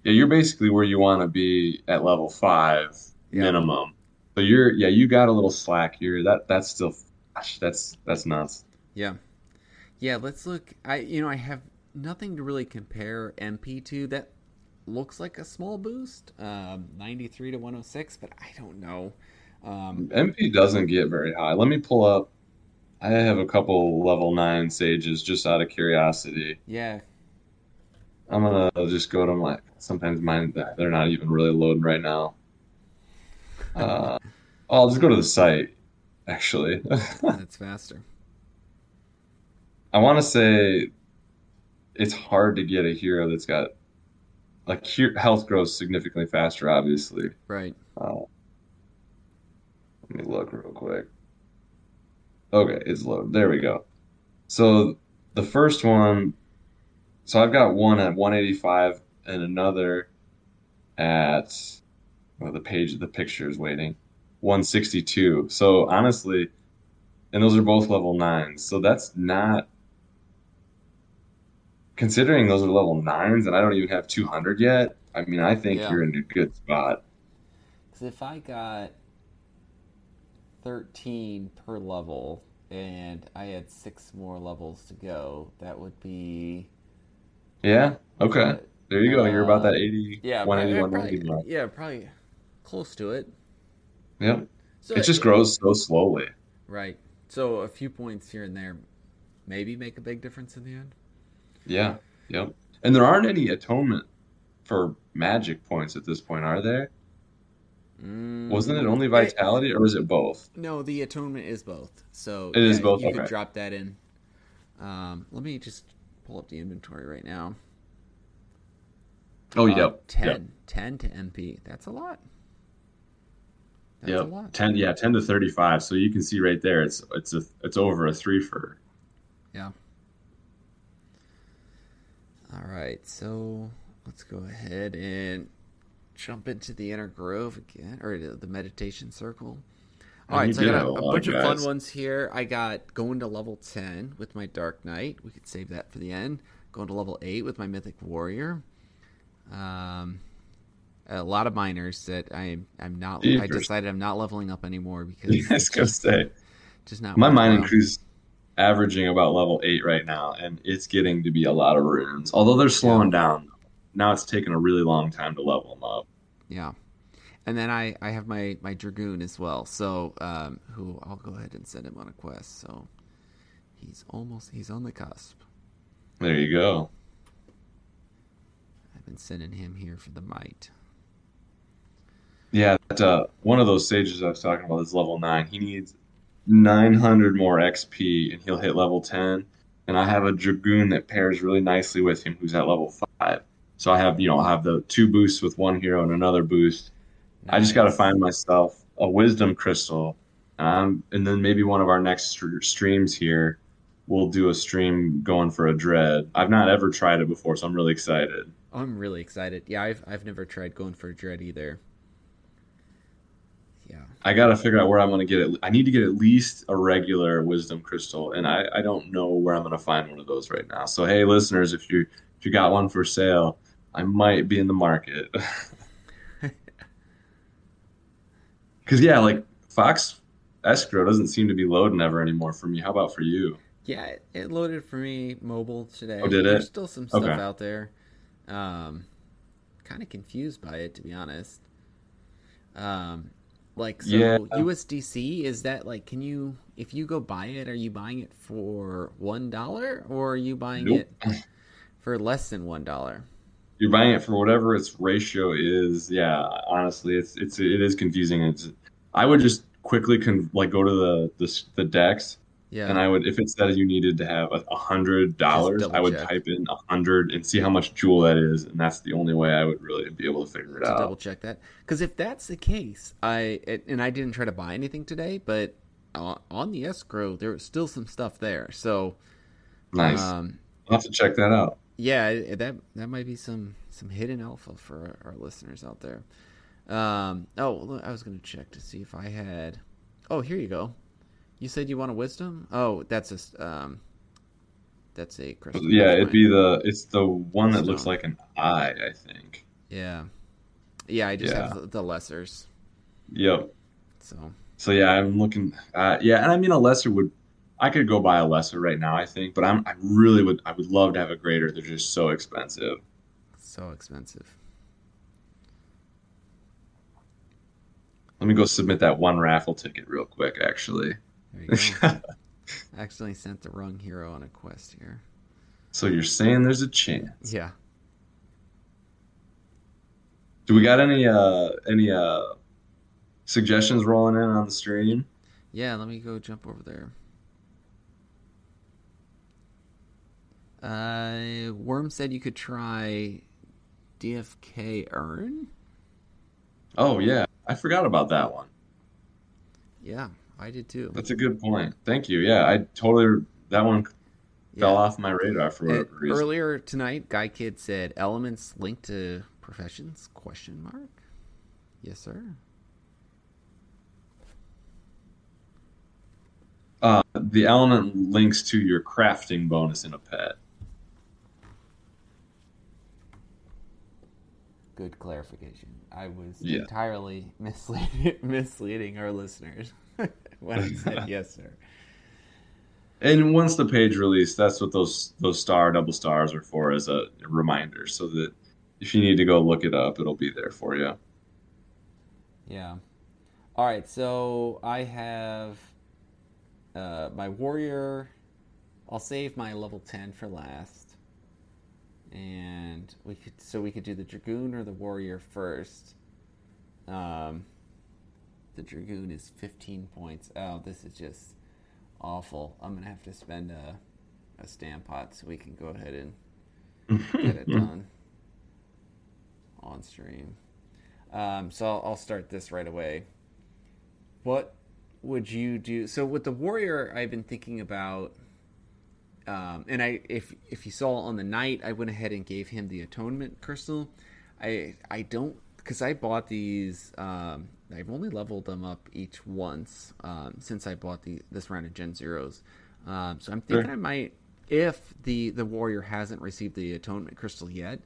Yeah, you're basically where you want to be at level 5 Yeah. minimum. So you got a little slack here. That's still, gosh, that's nuts. Yeah. Yeah. Let's look. I have nothing to really compare MP to. That looks like a small boost, 93 to 106, but I don't know. MP doesn't get very high. Let me pull up. I have a couple level 9 sages just out of curiosity. Yeah. I'm gonna just go to my. Sometimes mine they're not even really loading right now. Uh, I'll just go to the site. Actually, That's faster. I want to say it's hard to get a hero that's got like health grows significantly faster. Obviously, Right. let me look real quick. Okay, it's loaded. There we go. So the first one. So I've got one at 185 and another at well, the picture is waiting. 162. So honestly, and those are both level nines. So that's not considering those are level nines, and I don't even have 200 yet. I mean, I think Yeah. you're in a good spot. Because if I got 13 per level and I had six more levels to go, that would be Yeah. Okay. what? There you go. You're about that 80, Yeah, 180, probably. 190 mark. Yeah, probably close to it. Yep. So, It just grows so slowly. right. So a few points here and there maybe make a big difference in the end. Yeah. Yep. And there aren't any atonement for magic points at this point, are there? Wasn't it only vitality, or was it both? No, the atonement is both. So It is yeah, both. you could Okay. drop that in. Let me just pull up the inventory right now. Oh, yep. Yep. 10 to MP. That's a lot. That's a Yep. lot. 10, yeah, 10 to 35. So you can see right there it's over a 3 for. Yeah. All right. So let's go ahead and jump into the inner grove again, or the meditation circle. All And right, you so I did have got a a lot of bunch of fun guys. ones here. I got going to level 10 with my Dark Knight. We could save that for the end. Going to level 8 with my Mythic Warrior. Um, a lot of miners that I'm not. I Jeepers. decided I'm not leveling up anymore Yeah, because I was it's gonna say just not my mining worthwhile. crew's averaging about level 8 right now, and it's getting to be a lot of runes. Although they're Yeah, slowing down. Now it's taking a really long time to level them up. yeah. And then I have my Dragoon as well. So who I'll go ahead and send him on a quest. So he's on the cusp. There you go. I've been sending him here for the might. Yeah, one of those sages I was talking about is level 9. He needs 900 more XP and he'll hit level 10. And I have a Dragoon that pairs really nicely with him who's at level 5. So I have the two boosts with one hero and another boost. I just got to Nice. find myself a wisdom crystal. And then maybe one of our next streams here, we'll do a stream going for a dread. I've not ever tried it before, so I'm really excited. I'm really excited. Yeah, I've never tried going for a dread either. Yeah. I got to figure out where I'm going to get it. I need to get at least a regular wisdom crystal, and I don't know where I'm going to find one of those right now. So hey, listeners, if you got one for sale, I might be in the market. Because yeah, like Fox escrow doesn't seem to be loading ever anymore for me. How about for you? Yeah, it loaded for me mobile Oh, today. did There's it? still some stuff Okay. out there. Um, Kind of confused by it, to be honest. Um, like, Yeah. so USDC, is that like, if you go buy it, are you buying it for $1 or are you buying Nope. it for less than $1? You're buying it for whatever its ratio is. Yeah, honestly, it is confusing. I would just quickly go to the decks, and Yeah, I would, if it said you needed to have a hundred just dollars, double I would check. type in 100 and see how much Jewel that is, and that's the only way I would really be able to figure it To double out. check that, because if that's the case, I didn't try to buy anything today, but on the escrow there was still some stuff there. So Nice. um, I'll have to check that out. yeah, that might be some hidden alpha for our listeners out there. Oh, I was gonna check to see if I had. Oh, here you go. You said you want a wisdom. Oh, that's a crystal. Yeah, Never it'd mind. be it's the one that looks Stone. like an eye, I think. Yeah, yeah. I just have Yeah. the lessers. Yep. So So yeah, I'm looking. Yeah, and I mean a lesser would. I could go buy a lesser right now, I think, but I really would. I would love to have a greater. They're just so expensive. so expensive. Let me go submit that one raffle ticket real quick, actually. There you go. I accidentally sent the wrong hero on a quest here. So you're saying there's a chance? Yeah. Do we got any suggestions rolling in on the stream? Yeah, let me go jump over there. Worm said you could try DFK Earn. Oh yeah, I forgot about that one. Yeah, I did too. That's a good point. Thank you. Yeah, I totally that one fell Yeah. off my radar for whatever reason. Earlier tonight, Guy Kid said elements linked to professions? Question mark. Yes, sir. The element links to your crafting bonus in a pet. Good clarification. I was Yeah. entirely misleading our listeners when I said yes, sir. And once the page released, that's what those double stars are for, as a reminder, so that if you need to go look it up, it'll be there for you. Yeah. All right. So I have my warrior. I'll save my level 10 for last, and we could do the dragoon or the warrior first. Um, the dragoon is 15 points. Oh, this is just awful. I'm gonna have to spend a stamp pot so we can go ahead and get it done on stream. So I'll start this right away. What would you do? So with the warrior, I've been thinking about, and if you saw on the night, I went ahead and gave him the atonement crystal. I don't, because I bought these. I've only leveled them up each once since I bought this round of Gen Zeros. So I'm thinking Sure. I might, if the warrior hasn't received the atonement crystal yet,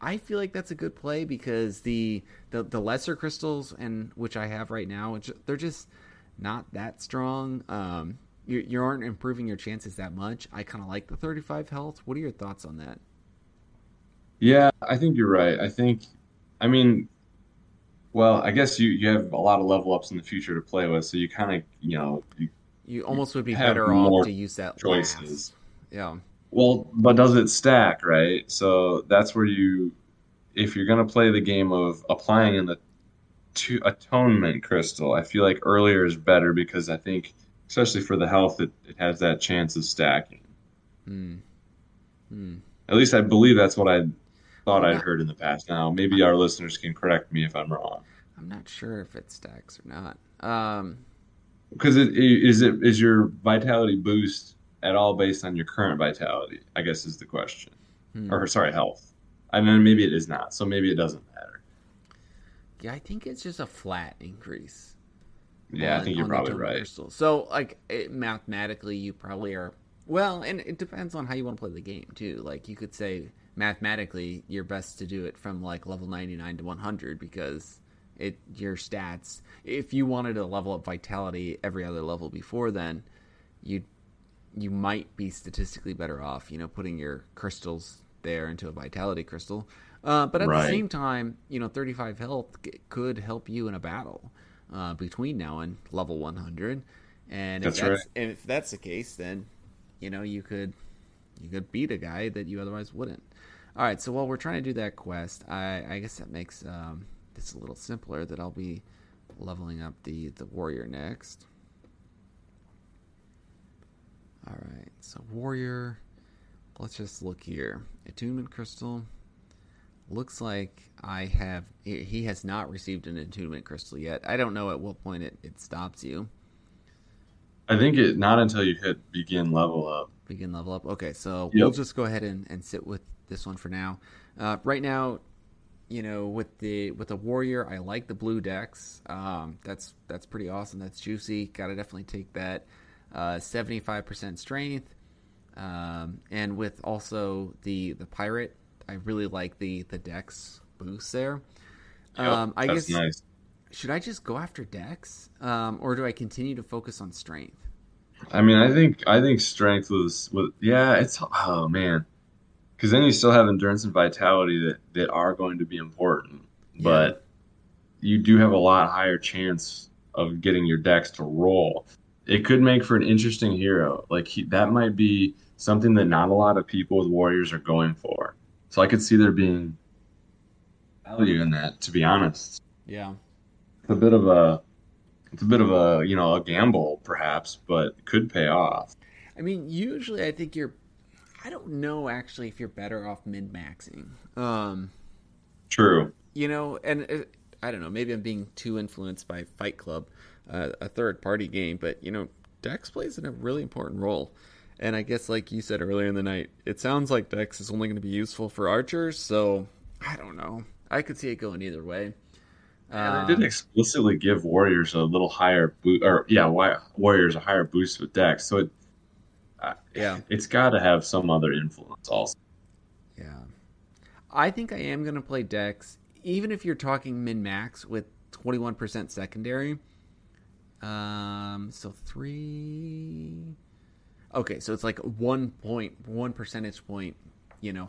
I feel like that's a good play because the lesser crystals, and which I have right now, they're just not that strong. You aren't improving your chances that much. I kind of like the 35 health. What are your thoughts on that? Yeah, I think you're right. I mean, well, I guess you have a lot of level ups in the future to play with, so you kind of, You you almost would be have better off more to use that last. choices. Yeah. Well, but does it stack, right? So that's where if you're going to play the game of applying in the atonement crystal, I feel like earlier is better because I think, especially for the health, it has that chance of stacking. Hmm. Hmm. At least I believe that's what I thought I'm I'd not. heard in the past. Now, maybe I'm, our listeners can correct me if I'm wrong. I'm not sure if it stacks or not. Because is your vitality boost at all based on your current vitality? I guess is the question. Hmm. Or sorry, health. I mean, maybe it is not. So maybe it doesn't matter. Yeah, I think it's just a flat increase Yeah, I think you're on the probably atonement right. crystal. So mathematically, you probably are. Well, and it depends on how you want to play the game too. Like you could say mathematically, you're best to do it from like level 99 to 100 because your stats. If you wanted to level up vitality every other level before then, you you might be statistically better off, putting your crystals there into a vitality crystal. But at the Right. same time, 35 health could help you in a battle between now and level 100. And That's right. if that's the case, then you could beat a guy that you otherwise wouldn't. All right, so while we're trying to do that quest, I guess that makes this a little simpler. That I'll be leveling up the warrior next. All right, so warrior. Let's just look here. Attunement crystal. Looks like he has not received an attunement crystal yet. I don't know at what point it stops you. I think not until you hit begin level up. Begin level up. Okay, so we'll Yep. just go ahead and sit with this one for now. Right now, with the warrior, I like the blue dex. That's pretty awesome. That's juicy. Got to definitely take that. 75% strength, and with also the pirate, I really like the dex boost there. Yep, I that's guess nice. should I just go after dex, or do I continue to focus on strength? I mean, I think strength was yeah. It's oh man, because then you still have endurance and vitality that are going to be important, Yeah, but you do have a lot higher chance of getting your dex to roll. It could make for an interesting hero. Like that might be something that not a lot of people with warriors are going for. So I could see there being value in that, to be honest. yeah. It's a bit of a it's a bit of a gamble perhaps, but it could pay off. I mean, usually I think you're. I don't know actually if you're better off min maxing. True. And I don't know. Maybe I'm being too influenced by Fight Club, a third party game, but Dex plays in a really important role. And I guess, like you said earlier in the night, it sounds like Dex is only going to be useful for archers. So I don't know. I could see it going either way. And they did Um, explicitly give warriors a little higher boost, or yeah, warriors a higher boost with dex. So uh, yeah, it's got to have some other influence also. yeah. I think I am going to play Dex, even if you're talking min max with 21% secondary. So three. Okay, so it's like 1 percentage point,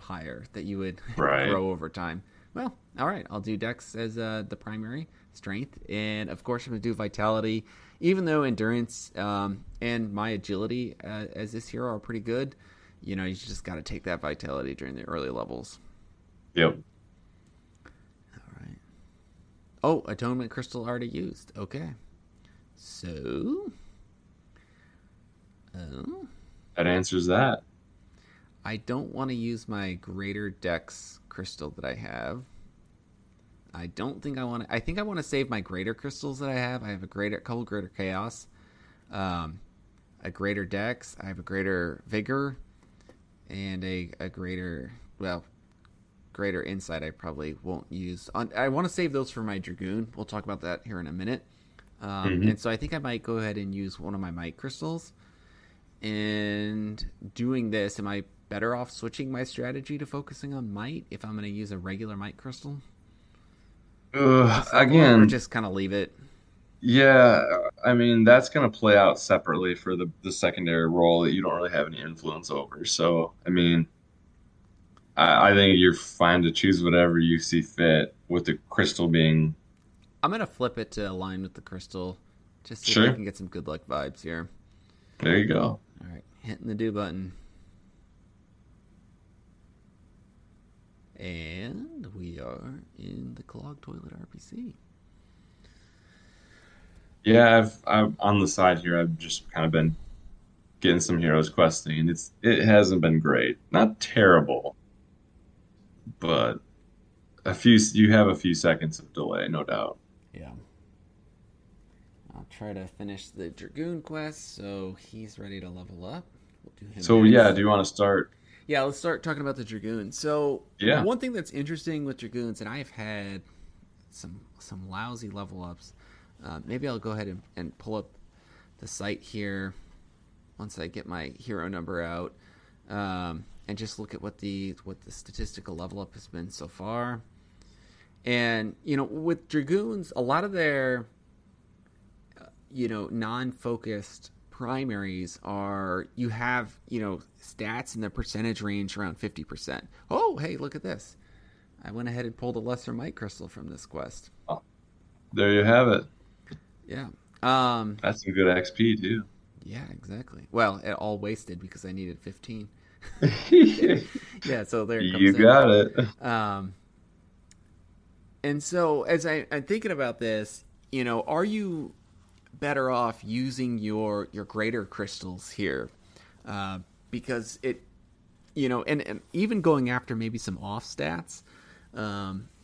higher that you would Right. grow over time. Well, all right, I'll do Dex as the primary strength, and of course I'm gonna do Vitality. Even though endurance and my agility as this hero are pretty good, you just got to take that Vitality during the early levels. Yep. All right. Oh, Atonement Crystal already used. Okay, so oh, That answers that. I don't want to use my Greater Dex crystal that I have. I don't think I want to. I think I want to save my Greater crystals that I have. I have couple Greater Chaos, um, a Greater Dex. I have a Greater Vigor, and a Greater Greater Insight. I probably won't use. I want to save those for my Dragoon. We'll talk about that here in a minute. Hmm. And so I think I might go ahead and use one of my Might crystals. And doing this, am I better off switching my strategy to focusing on might if I'm going to use a regular might crystal this level up, or Again, just kind of leave it? yeah. I mean, that's going to play out separately for the secondary role that you don't really have any influence over. So, I mean, I think you're fine to choose whatever you see fit, with the crystal being I'm going to flip it to align with the crystal, just see if I sure. can get some good luck vibes here. There you go. All right, hitting the do button. And we are in the clog toilet RPC. Yeah, I've on the side here. I've just kind of been getting some heroes questing, and it hasn't been great. Not terrible, but you have a few seconds of delay, no doubt. Yeah. I'll try to finish the Dragoon quest, so he's ready to level up. We'll do him So yeah, next. do you want to start? Yeah, let's start talking about the Dragoon. So Yeah. one thing that's interesting with Dragoons, and I've had some lousy level ups. Maybe I'll go ahead and pull up the site here once I get my hero number out, and just look at what the statistical level up has been so far. And with Dragoons, a lot of their non-focused primaries are you have stats in the percentage range around 50%. Oh, hey, look at this! I went ahead and pulled a lesser might crystal from this quest. Oh, there you have it. Yeah. That's some good XP too. Yeah, exactly. Well, it all wasted because I needed 15. Yeah, so there it You comes in. got it. Um, and so as I'm thinking about this, are you better off using your greater crystals here? Because and even going after maybe some off stats.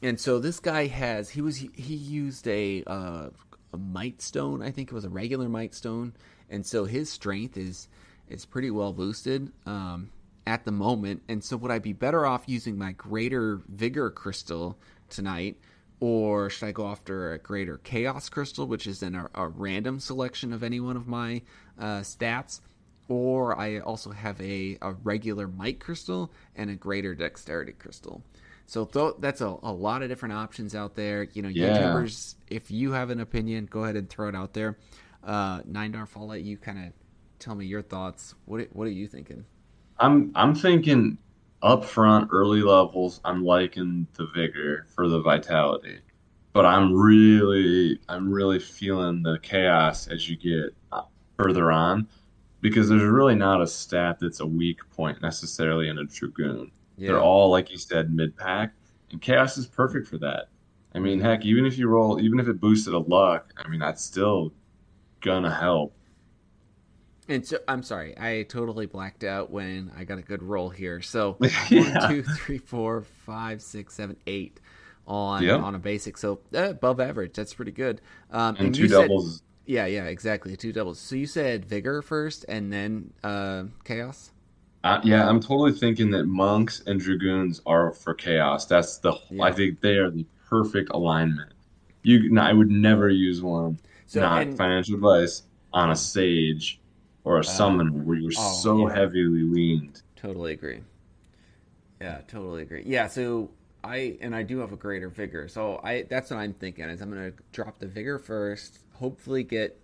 And so this guy he used a might stone. I think it was a regular might stone, and so his strength is pretty well boosted at the moment. And so would I be better off using my greater vigor crystal tonight, or should I go after a greater chaos crystal, which is then a random selection of any one of my stats? Or I also have a regular might crystal and a greater dexterity crystal. So that's a lot of different options out there. Yeah. YouTubers, if you have an opinion, go ahead and throw it out there. Nindarf, I'll let you kind of tell me your thoughts. What are you thinking? I'm thinking upfront early levels, I'm liking the vigor for the vitality. But I'm really feeling the chaos as you get further on because there's really not a stat that's a weak point necessarily in a Dragoon. They're Yeah. all, like you said, mid pack, and chaos is perfect for that. I mean, Mm-hmm. heck, even if it boosted a luck, I mean, that's still gonna help. And so I'm sorry, I totally blacked out when I got a good roll here. So one, Yeah. two, three, four, five, six, seven, eight on Yep. on a basic. So above average. That's pretty good. And And two you said, doubles. yeah, exactly, two doubles. So you said vigor first, and then chaos. Yeah, I'm totally thinking that monks and dragoons are for chaos. I Yeah. think they are the perfect alignment. No, I would never use one, So not and financial advice, on a yeah. sage or a Uh, summoner where you're oh so yeah, heavily leaned. totally agree. Yeah, totally agree. Yeah, so I do have a greater vigor. So I that's what I'm thinking is I'm gonna drop the vigor first, hopefully get,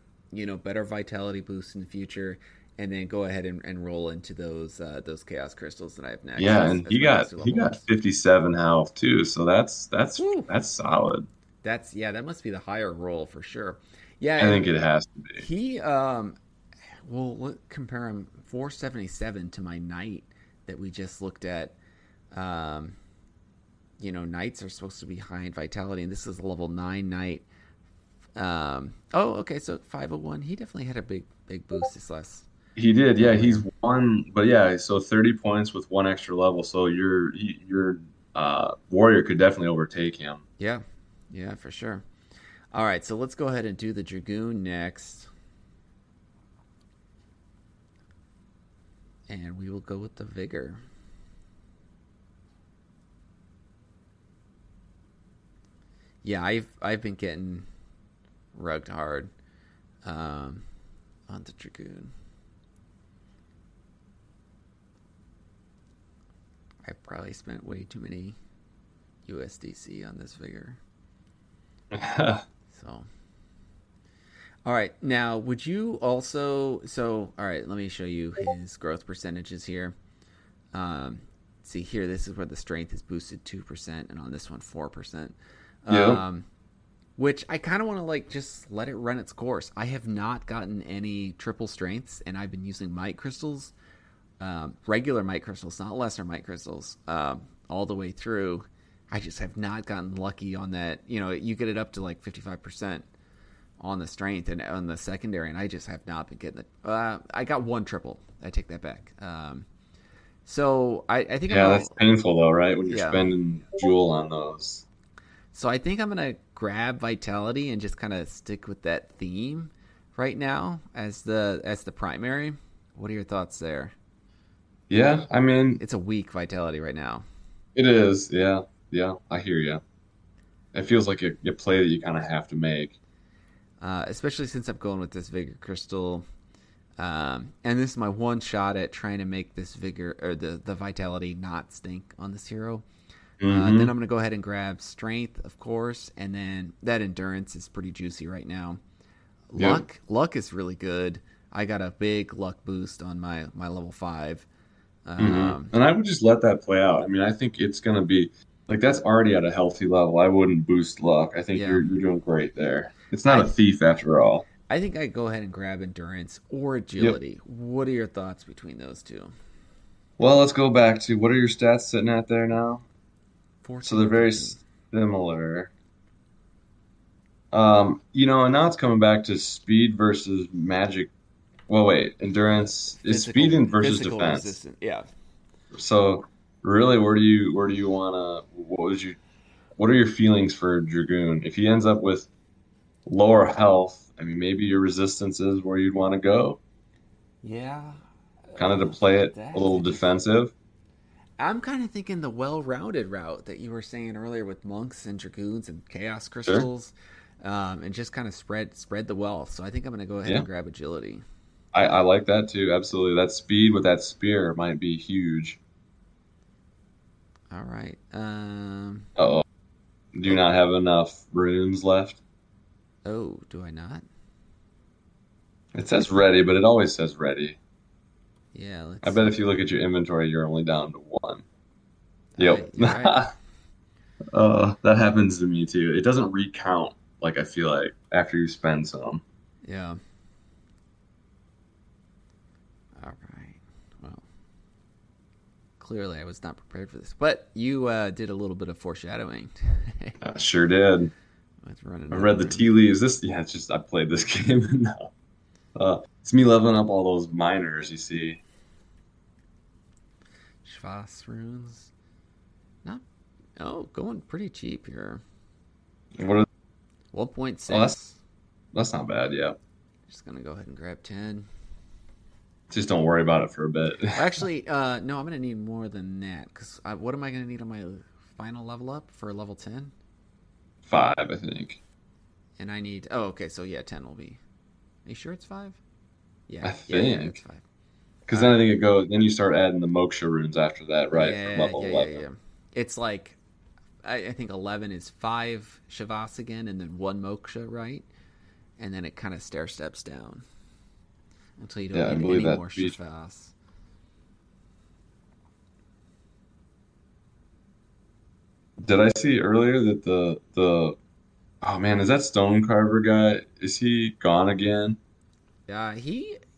better vitality boosts in the future, and then go ahead and roll into those chaos crystals that I have next Yeah, as, and as my next two he level got ups. 57 health too, so Whew. that's solid. That must be the higher roll for sure. Yeah, I think and it has to be. he well compare him 477 to my knight that we just looked at. Um Knights are supposed to be high in vitality, and this is a level 9 knight. Oh, okay, so 501. He definitely had a big boost this last He did, yeah. level He's here. one, but yeah. So 30 points with one extra level. So your warrior could definitely overtake him. Yeah, yeah, for sure. All right, so let's go ahead and do the Dragoon next, and we will go with the Vigor. Yeah, I've been getting rugged hard um, on the Dragoon. I probably spent way too many USDC on this Vigor. So, all right. Now, would you also? So, all right. Let me show you his growth percentages here. Um, See here. This is where the strength is boosted 2%, and on this one 4%. Yep. Um, which I kind of want to just let it run its course. I have not gotten any triple strengths, and I've been using might crystals, regular might crystals, not lesser might crystals, all the way through. I just have not gotten lucky on that. You get it up to 55% on the strength and on the secondary, and I just have not been getting it. I got one triple. I take that back. So I think I'm Yeah, gonna, that's painful though, right? When you're yeah. spending jewel on those. So I think I'm gonna grab vitality and just kind of stick with that theme right now as the primary. What are your thoughts there? Yeah, I mean, It's a weak vitality right now, it is. Yeah, yeah, I hear you. It feels like a play that you kind of have to make. especially since I'm going with this vigor crystal. And this is my one shot at trying to make this vigor or the vitality not stink on this hero. Then Mm-hmm. I'm going to go ahead and grab strength, of course, and then that endurance is pretty juicy right now. Yep. Luck is really good. I got a big luck boost on my level 5. Mm-hmm. Um, And I would just let that play out. I mean, I think it's gonna be like that's already at a healthy level. I wouldn't boost luck. I think yeah, you're doing great there. It's not I a thief after all. I think I go ahead and grab endurance or Yep. agility. What are your thoughts between those two? Well, let's go back to what are your stats sitting at there now? So 14 they're and very 15. similar. And now it's coming back to speed versus magic. Well, wait, endurance is speed and versus Physical defense. resistance. Yeah. So really, where do you wanna what are your feelings for Dragoon? If he ends up with lower health, I mean maybe your resistance is where you'd want to go, Yeah. kind of to play it a That's little interesting. defensive. I'm kind of thinking the well-rounded route that you were saying earlier with monks and dragoons and chaos Sure. crystals, and just kind of spread the wealth. So I think I'm going to go ahead Yeah. and grab agility. I like that too. Absolutely. That speed with that spear might be huge. All right. Uh-oh. Do you Oh, not have enough runes left? oh, do I not? It says ready, but it always says ready. Yeah. I Let's bet see. if you look at your inventory, you're only down to one. Yep. You're right. That happens to me too. It doesn't recount like I feel like after you spend some. Yeah. All right. Well, clearly I was not prepared for this, but you did a little bit of foreshadowing I sure did. with running I out of read the tea runes. leaves. It's just I played this game now. It's me leveling up all those miners, you see. Schwass runes. Not. Oh, going pretty cheap here. What are, oh, 1.6. that's not bad, yeah. Just gonna go ahead and grab 10. Just don't worry about it for a bit. Actually, no, I'm gonna need more than that because what am I gonna need on my final level up for level 10? Five, I think. And I need. Oh, okay. So yeah, 10 will be. Are you sure it's five? Yeah, I yeah. It's think. five. Because All then I right. think it goes, then you start adding the moksha runes after that, right? For Yeah, level yeah, yeah, 11. yeah. It's like I think 11 is five Shavas again, and then one Moksha, right? And then it kind of stair steps down until you don't Yeah, I need believe any that more to be. Shavas. Did I see earlier that the oh man, is that stone carver guy? Is he gone again?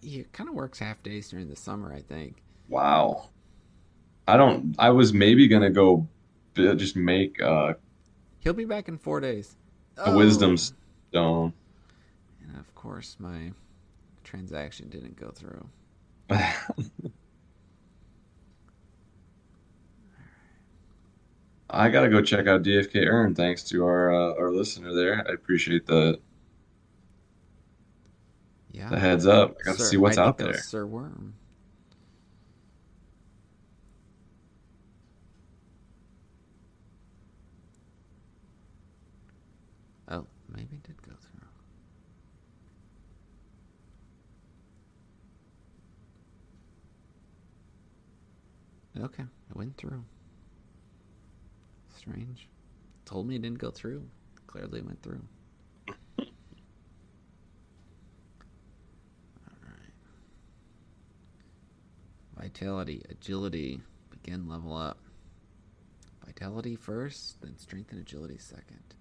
He kind of works half days during the summer, I think. Wow. I don't. I was maybe gonna go just make He'll be back in 4 days. a wisdom Oh, stone. and of course my transaction didn't go through. I gotta go check out DFK Earn. Thanks to our listener there. I appreciate Yeah, the heads up. I got to see sir. I what's think out that was there. Sir Worm. Oh, maybe it did go through. Okay, it went through. Strange. Told me it didn't go through. Clearly it went through. All right. Vitality, agility, begin level up. Vitality first, then strength and agility second.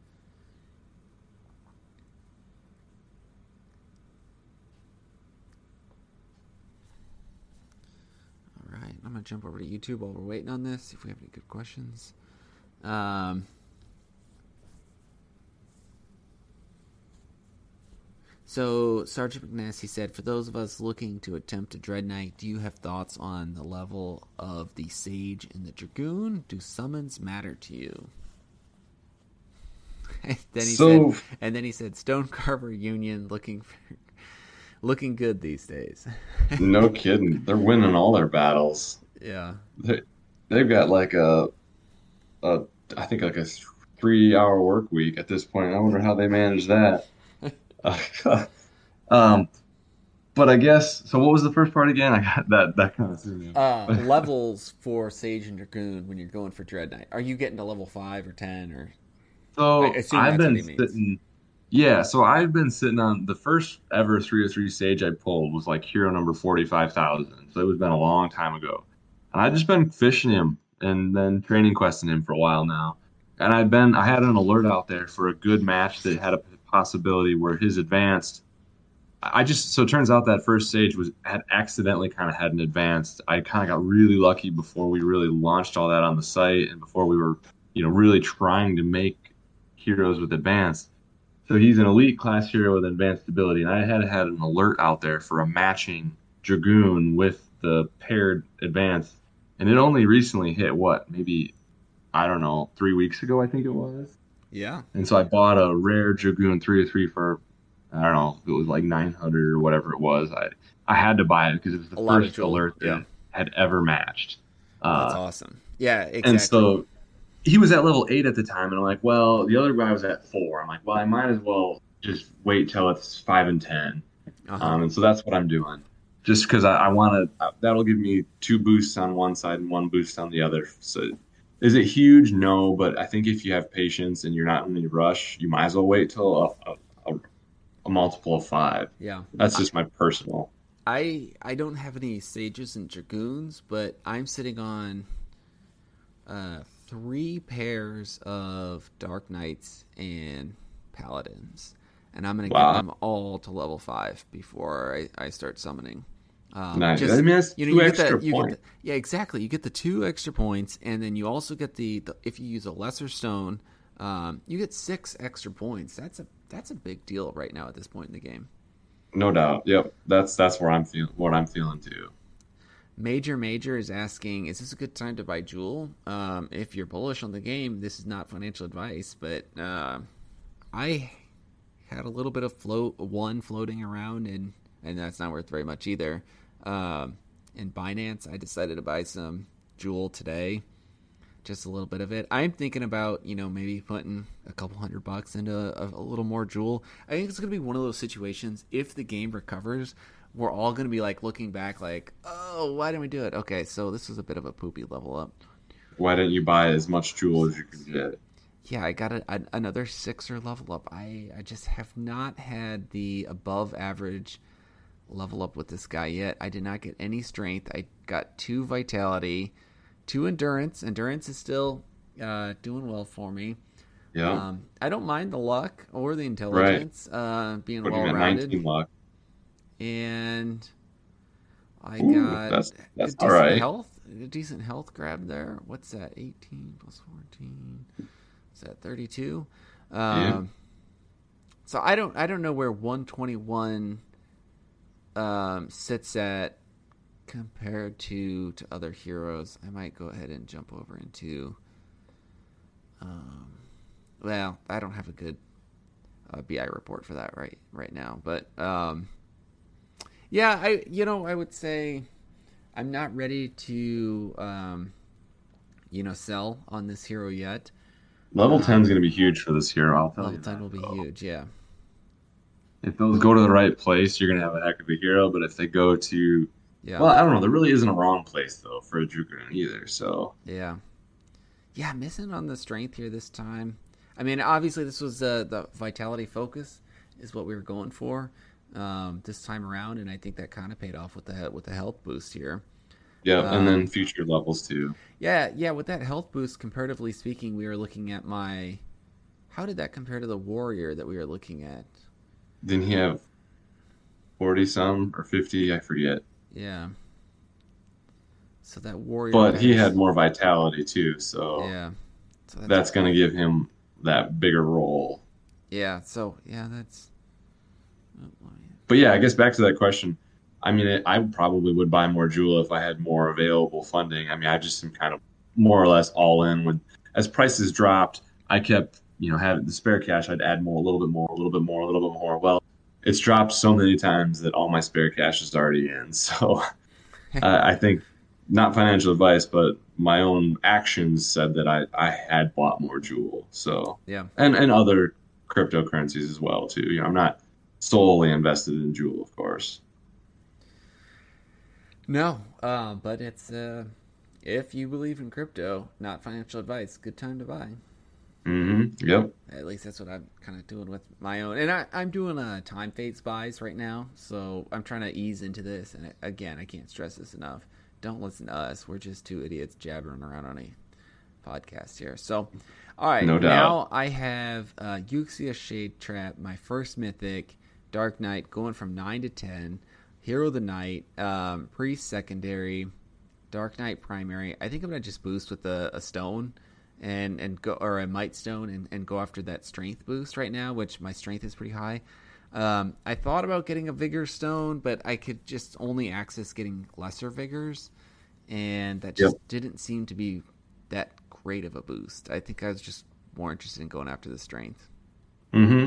All right, I'm gonna jump over to YouTube while we're waiting on this. See if we have any good questions. Um, So Sergeant McNasty said, "For those of us looking to attempt a Dread Knight, do you have thoughts on the level of the Sage and the Dragoon? Do summons matter to you?" then he said, So and then he said, "Stonecarver Union looking good these days." no kidding, they're winning all their battles. Yeah, They they've got like a I think like a 3 hour work week at this point. I wonder how they manage that. Um, but I guess so. What was the first part again? I got that kind of threw me off. levels for Sage and Dragoon when you're going for Dread Knight. Are you getting to level 5 or 10? Or I So assume I've that's what been he means. sitting, yeah. So I've been sitting on the first ever 303 stage I pulled was like hero number 45,000. So it was been a long time ago, and I've just been fishing him and then training questing him for a while now. And I had an alert out there for a good match that had a possibility where his advanced. So it turns out that first stage had accidentally kind of had an advanced. I kind of got really lucky before we really launched all that on the site and before we were, really trying to make heroes with advanced. So he's an elite class hero with advanced ability, and I had an alert out there for a matching Dragoon with the paired advance, and it only recently hit what, maybe I don't know, 3 weeks ago I think it was. Yeah, And so I bought a rare Dragoon 3 or 3 for I don't know, it was like 900 or whatever it was. I had to buy it because it was the a lot of first jewel. alert that Yeah, it had ever matched. that's Uh, awesome. Yeah, and exactly. so he was at level 8 at the time, and I'm like, well, the other guy was at 4. I'm like, well, I might as well just wait till it's 5 and 10. Uh huh. And so that's what I'm doing, just because I want to. That'll give me 2 boosts on one side and 1 boost on the other. So, is it huge? No, but I think if you have patience and you're not in any rush, you might as well wait till a multiple of 5. Yeah. That's just my personal. I don't have any sages and dragoons, but I'm sitting on 3 pairs of dark knights and paladins, and I'm gonna get Wow, them all to level 5 before I start summoning. nice. I Just mean, that's you know, two you get extra that you get the, points. yeah, exactly. You get the 2 extra points, and then you also get the if you use a lesser stone, you get 6 extra points. That's a big deal right now at this point in the game. No doubt. Yep, that's where I'm feeling what I'm feeling too. Major is asking, is this a good time to buy Jewel? If you're bullish on the game, this is not financial advice, but I had a little bit of floating around, and that's not worth very much either. In Binance, I decided to buy some Jewel today, just a little bit of it. I'm thinking about maybe putting a couple $100 into a little more Jewel. I think it's gonna be one of those situations. If the game recovers, we're all gonna be like looking back, like, oh, why didn't we do it? Okay, so this was a bit of a poopy level up. Why didn't you buy as much jewel as you could get? Yeah, I got another sixer level up. I just have not had the above average level up with this guy yet. I did not get any strength. I got 2 vitality, 2 endurance. Endurance is still doing well for me. Yeah, I don't mind the luck or the right. intelligence being Putting him well at rounded, 19 luck. and I Ooh, got a that's all decent right. health. A decent health grab there. What's that? 18 plus 14. Is that 32? Yeah. Um, so I don't know where 121 sits at compared to other heroes. I might go ahead and jump over into. Um, well, I don't have a good BI report for that right now, but yeah, I would say I'm not ready to sell on this hero yet. Level 10 is going to be huge for this hero, I'll tell Level you 10 that, will be though. huge. Yeah, If those go to the right place, you're going to have a heck of a hero. But if they go to, yeah, well, I don't know. There really isn't a wrong place, though, for a Dragoon either. So, yeah. Yeah, missing on the strength here this time. I mean, obviously this was the vitality focus is what we were going for this time around, and I think that kind of paid off with the health boost here. yeah. And then Um, future levels, too. yeah, with that health boost, comparatively speaking, we were looking at my. How did that compare to the warrior that we were looking at? Didn't he have 40 some or 50? I forget. Yeah, so that warrior But he has. had more vitality, too. So Yeah, so that's that's going to give him that bigger role. yeah. So yeah, that's. Oh, But yeah, I guess back to that question. I mean, I probably would buy more Jewel if I had more available funding. I mean, I just am kind of more or less all in. When as prices dropped, I kept, having the spare cash. I'd add more, a little bit more, a little bit more, a little bit more. Well, it's dropped so many times that all my spare cash is already in. So I think not financial advice, but my own actions said that I had bought more Jewel. So yeah. and other cryptocurrencies as well too. I'm not solely invested in Jewel, of course. No, but it's if you believe in crypto, not financial advice, good time to buy. Yep. At least that's what I'm kind of doing with my own, and I'm doing time phase buys right now, so I'm trying to ease into this. And again, I can't stress this enough: don't listen to us. We're just 2 idiots jabbering around on a podcast here. So, all right, No doubt. now I have Yuxia Shade Trap, my first mythic, Dark Knight, going from 9 to 10. Hero of the Night, Priest secondary, Dark Knight primary. I think I'm gonna just boost with a stone and go, or a might stone and go after that strength boost right now, which my strength is pretty high. I thought about getting a vigor stone, but I could just only access getting lesser vigors, and that Yep. just didn't seem to be that great of a boost. I think I was just more interested in going after the strength. Hmm.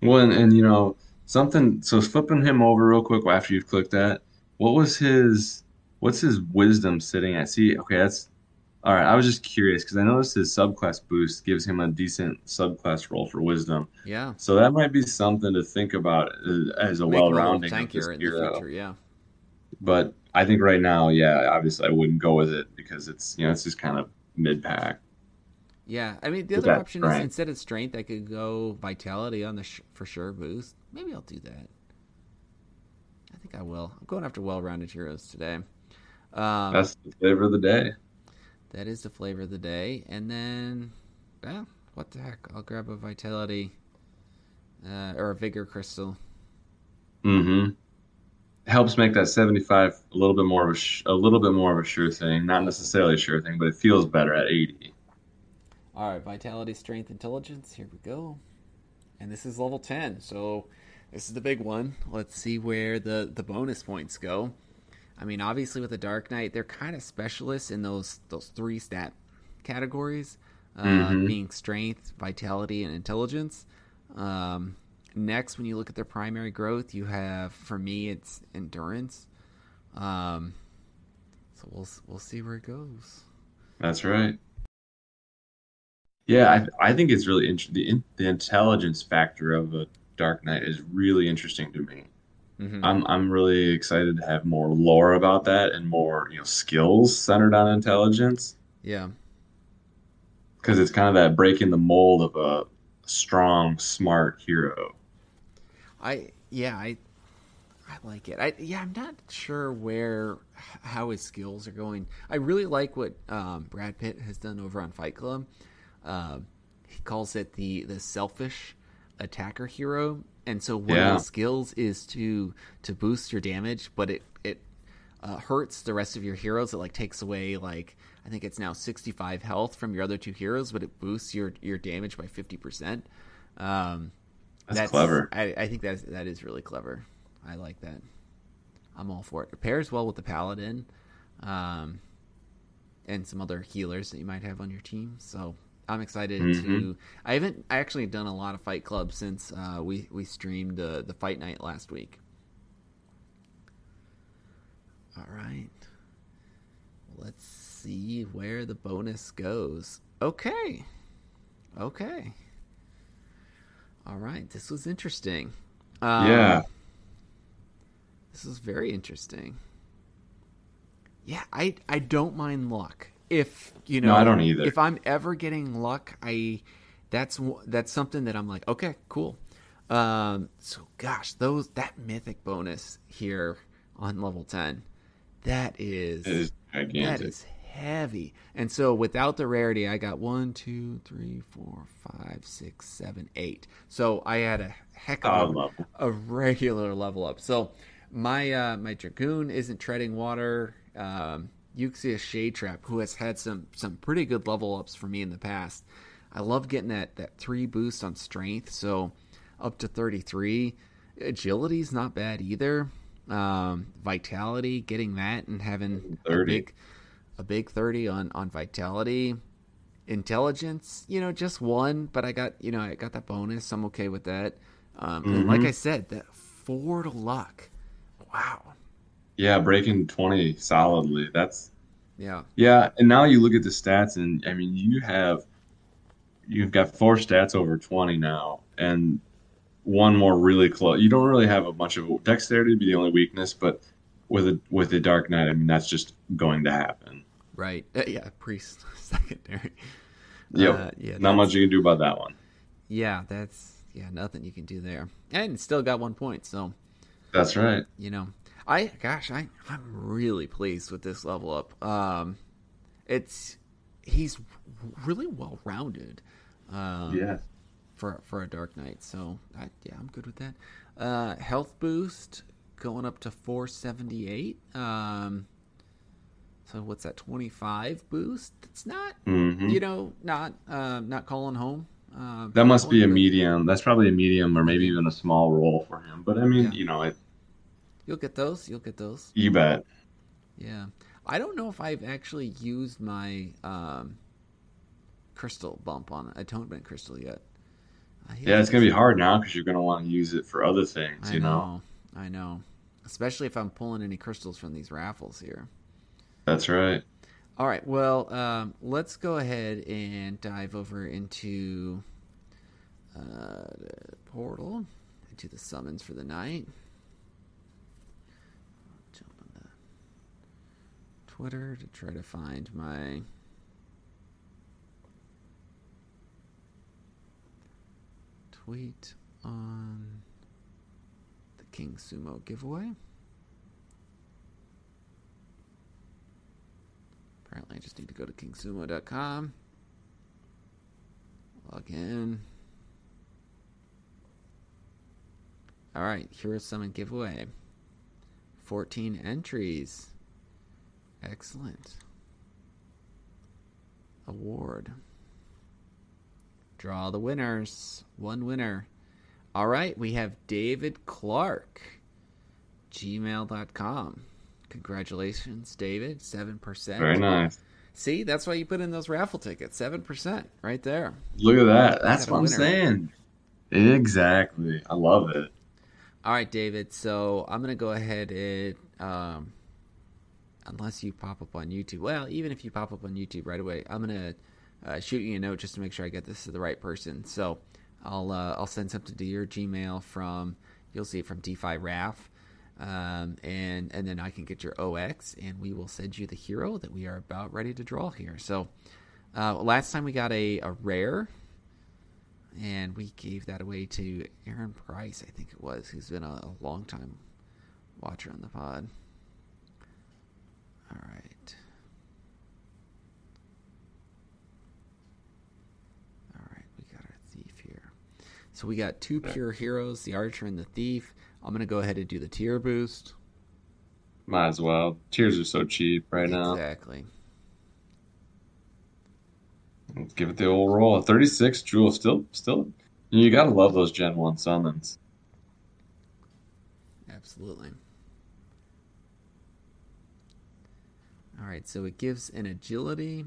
Well, and something. So flipping him over real quick after you've clicked that, what was his? What's his wisdom sitting at? See, okay, that's all right. I was just curious because I noticed his subclass boost gives him a decent subclass roll for wisdom. Yeah, So that might be something to think about as a make him a little well-rounding of this tankier in the hero. future. Yeah, But I think right now, yeah, obviously I wouldn't go with it because it's just kind of mid-pack yeah. I mean, the with other that option is strength. instead of strength, I could go vitality on the for sure boost. Maybe I'll do that. I think I will. I'm going after well-rounded heroes today. Um, That's the flavor of the day. that is the flavor of the day. And then, well, what the heck? I'll grab a vitality or a vigor crystal. Hmm. Helps make that 75 a little bit more of a little bit more of a sure thing. Not necessarily a sure thing, but it feels better at 80. All right, vitality, strength, intelligence. Here we go. And this is level 10. So this is the big one. Let's see where the bonus points go. I mean, obviously with the Dark Knight, they're kind of specialists in those three stat categories, Hmm. being strength, vitality, and intelligence. Um, Next, when you look at their primary growth, you have, for me, it's endurance. Um, so we'll see where it goes. That's right. Yeah, I think it's really interesting. The intelligence factor of a Dark Knight is really interesting to me. Mm-hmm. I'm really excited to have more lore about that and more, skills centered on intelligence Yeah, because it's kind of that breaking the mold of a strong, smart hero. I like it. I'm not sure where how his skills are going. I really like what Brad Pitt has done over on Fight Club. Uh, he calls it the selfish attacker hero, and so one of Yeah, his skills is to boost your damage, but it hurts the rest of your heroes. It like takes away like I think it's now 65 health from your other two heroes, but it boosts your damage by 50%. Um, that's clever. I think that is really clever. I like that. I'm all for it. It pairs well with the paladin, um, and some other healers that you might have on your team. So I'm excited Hmm. to. I haven't actually done a lot of Fight Club since we streamed the fight night last week. All right, let's see where the bonus goes. Okay, okay, all right. This was interesting. Yeah. Um, this is very interesting. Yeah, I don't mind luck. If you No, I know, don't either. if I'm ever getting luck, that's something that I'm like, okay, cool. So gosh, those that mythic bonus here on level 10, that It is is that gigantic. is heavy. And so without the rarity, I got 1, 2, 3, 4, 5, 6, 7, 8. So I had a heck of Solid level. a regular level up. So my dragoon isn't treading water. Yuxia Shade Trap, who has had some pretty good level ups for me in the past. I love getting that 3 boost on strength, so up to 33. Agility's not bad either. Vitality, getting that and having 30. a big 30 on vitality. Intelligence, just one, but I got that bonus. I'm okay with that. And like Hmm. I said, that 4 to luck. Wow. Yeah, breaking 20 solidly. That's Yeah. yeah. And now you look at the stats, and I mean, you've got 4 stats over 20 now, and one more really close. You don't really have a bunch of dexterity to be the only weakness, but with a Dark Knight, I mean, that's just going to happen. Right. Yeah, priest secondary. Yep. Yeah, Not much you can do about that one. that's nothing you can do there. And still got 1 point, so That's right. you know. I'm really pleased with this level up. It's he's really well rounded. Um Yeah. for a Dark Knight, so I'm good with that. Health boost going up to 478. So what's that? 25 boost. It's not, Hmm. not calling home. That must be Going, a but medium. That's probably a medium or maybe medium. even a small roll for him. But I mean, Yeah, you'll get those. You'll get those. you bet. Yeah, I don't know if I've actually used my crystal bump on atonement crystal yet. He Yeah, hasn't it's gonna be said. hard now because you're gonna want to use it for other things, I know, I know. Especially if I'm pulling any crystals from these raffles here. That's right. All right, well, let's go ahead and dive over into the portal, into the summons for the night. Jump on the Twitter to try to find my tweet on the King Sumo giveaway. Apparently, I just need to go to kingsumo.com, log in. All right, Hero Summon giveaway. 14 entries. Excellent. Award. Draw the winners. One winner. All right, we have David Clark, gmail.com. Congratulations, David. 7%. Very nice. See, that's why you put in those raffle tickets. 7% right there. Look at that. You That's got a what I'm winner. saying. Exactly. I love it. All right, David. So I'm going to go ahead and, unless you pop up on YouTube. Well, even if you pop up on YouTube right away, I'm going to shoot you a note just to make sure I get this to the right person. So I'll send something to your Gmail from, you'll see it from DeFi Raf. And then I can get your OX, and we will send you the hero that we are about ready to draw here. So last time we got a rare, and we gave that away to Aaron Price, I think it was, who's been a long time watcher on the pod. All right. All right, we got our thief here. So we got two pure heroes, the archer and the thief. I'm going to go ahead and do the tier boost. Might as well. Tiers are so cheap right now. Exactly. Let's give it the old roll. 36 Jewel. Still. You gotta love those Gen 1 summons. Absolutely. All right, so it gives an agility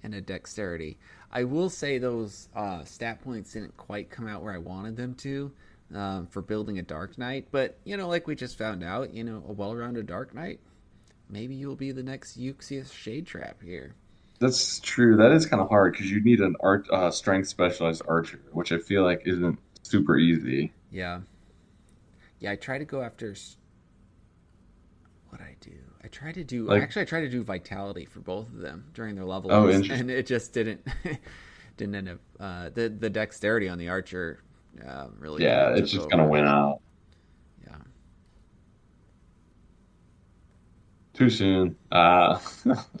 and a dexterity. I will say those stat points didn't quite come out where I wanted them to for building a Dark Knight. But, like we just found out, a well-rounded Dark Knight, maybe you'll be the next Euxius Shade Trap here. That's true. That is kind of hard because you need an strength specialized archer, which I feel like isn't super easy. Yeah. Yeah, I try to go after... What I do? I tried to do vitality for both of them during their level Oh, ups, interesting. and it just didn't end up the dexterity on the archer really Yeah, it's took just gonna over. win out. Yeah. Too soon.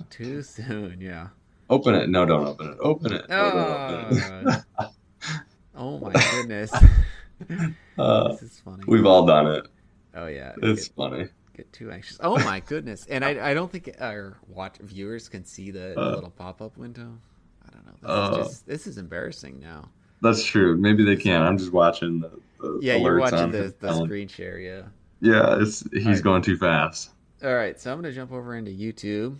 Too soon, yeah. Open it. No, don't open it. Open it. No, don't open Oh, it. oh my goodness. Uh, This is funny. we've all done it. Oh yeah, It's funny. get too anxious. Oh my goodness. And I don't think our viewers can see the Uh, little pop-up window. I don't know. uh, This is embarrassing now. that's true. Maybe they This can. I'm just watching the Yeah, you're alerts watching on his the phone. screen share, yeah. Yeah, All he's right. going too fast. All right, so I'm going to jump over into YouTube.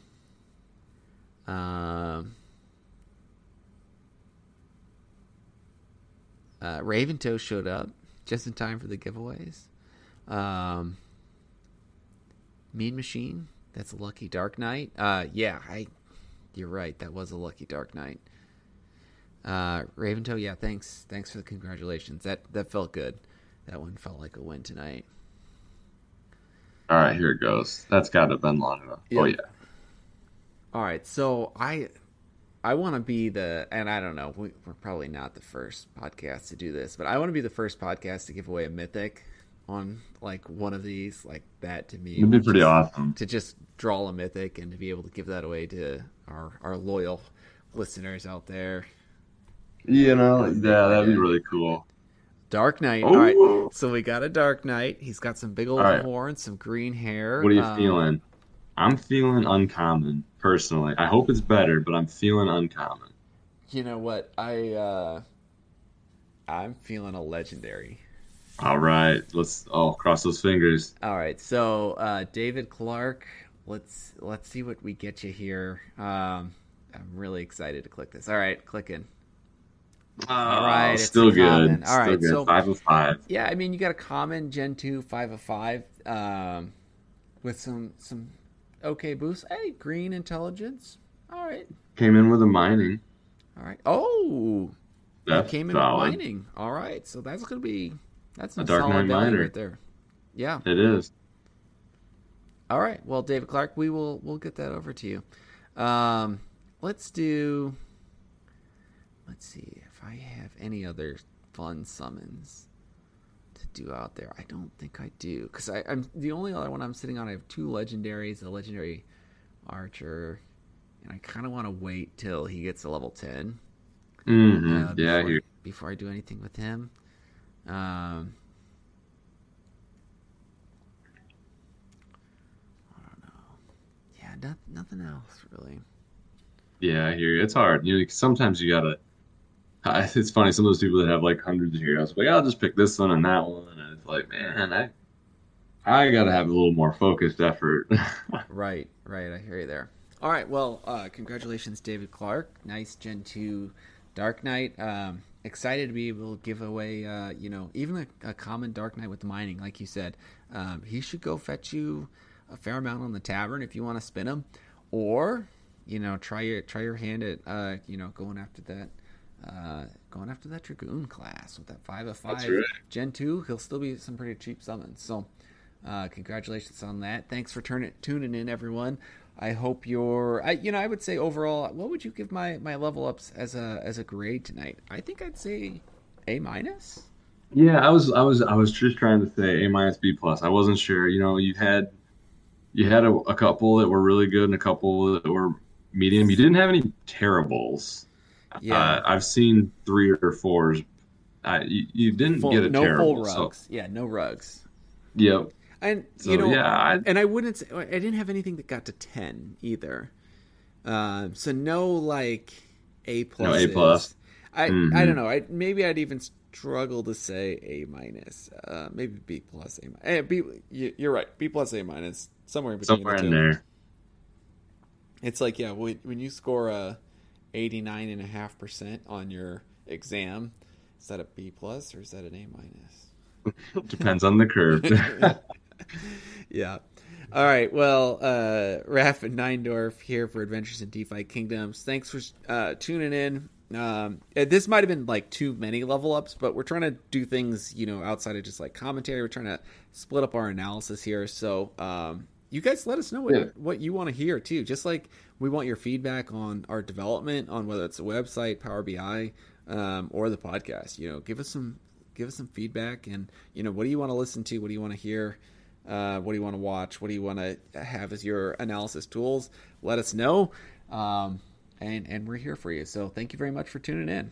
Um, Raven Toe showed up just in time for the giveaways. Um, Mean Machine, that's a lucky Dark Knight. You're right, that was a lucky Dark Knight. Raven Toe, yeah, thanks for the congratulations. That felt good. That one felt like a win tonight. All right, here it goes. That's got to have been long enough. Yeah. Oh yeah. All right, so I want to be and I don't know, we're probably not the first podcast to do this, but I want to be the first podcast to give away a mythic on like one of these. Like that to me It'd be would pretty awesome. to just draw a mythic and to be able to give that away to our loyal listeners out there. Yeah, Make that'd be it. really cool. Dark Knight. All right, Oh, so we got a Dark Knight. He's got some big all old right. horns, some green hair. What are you feeling? I'm feeling uncommon personally. I hope it's better, but I'm feeling uncommon. You know what? I'm feeling a legendary. All right, let's cross those fingers. All right, so David Clark, let's see what we get you here. I'm really excited to click this. All right, clicking. All right, Oh, it's a still good. common. All Still right, good. so 5 of 5. yeah, I mean you got a common Gen 2 5 of 5 with some okay boosts. Hey, green intelligence. All right. Came in with a mining. All right. Oh, you That's came in with solid. mining. All right. So that's A some Dark Knight solid value miner. right there. Yeah. It is. All right. Well, David Clark, we'll get that over to you. Um, let's do. Let's see if I have any other fun summons to do out there. I don't think I do because I'm the only other one I'm sitting on. I have two legendaries, a legendary archer, and I kind of want to wait till he gets to level 10 Yeah, here. before I do anything with him. Um, I don't know. Yeah, nothing else really. Yeah, I hear you. It's hard. Sometimes you gotta. It's funny. Some of those people that have like hundreds of heroes, like I'll just pick this one and that one, and it's like, man, I gotta have a little more focused effort. Right, right. I hear you there. All right. Well, congratulations, David Clark. Nice Gen 2 Dark Knight. Excited to be able to give away, even a common Dark Knight with mining, like you said. He should go fetch you a fair amount on the tavern if you want to spin him, or try your hand at going after that Dragoon class with that 5 of That's 5 right. Gen 2. He'll still be some pretty cheap summons. So, congratulations on that. Thanks for tuning in, everyone. I hope I would say overall, what would you give my level ups as a grade tonight? I think I'd say A minus. Yeah, I was just trying to say A-, B+. I wasn't sure. You had a couple that were really good and a couple that were medium. You didn't have any terribles. Yeah, I've seen three or fours. You didn't get a no full terrible. So, rugs. Yeah, no rugs. yep. And So yeah, and I wouldn't say I didn't have anything that got to 10 either. So no like A no A+. pluses. I don't Hmm. know. Maybe I'd even struggle to say A minus. Maybe B plus A minus. You're right. B plus A minus. Somewhere in between the Somewhere in two. there. It's like when you score a 89.5% on your exam, is that a B plus or is that an A Depends on the curve. minus? Yeah. All right. Well, Raph and Neindorf here for Adventures in DeFi Kingdoms. Thanks for tuning in. This might have been like too many level ups, but we're trying to do things, outside of just like commentary. We're trying to split up our analysis here. So, you guys let us know Yeah. what you want to hear too. Just like we want your feedback on our development, on whether it's a website, Power BI, or the podcast. Give us some feedback, and what do you want to listen to? What do you want to hear? What do you want to watch? What do you want to have as your analysis tools? Let us know, and we're here for you. So thank you very much for tuning in.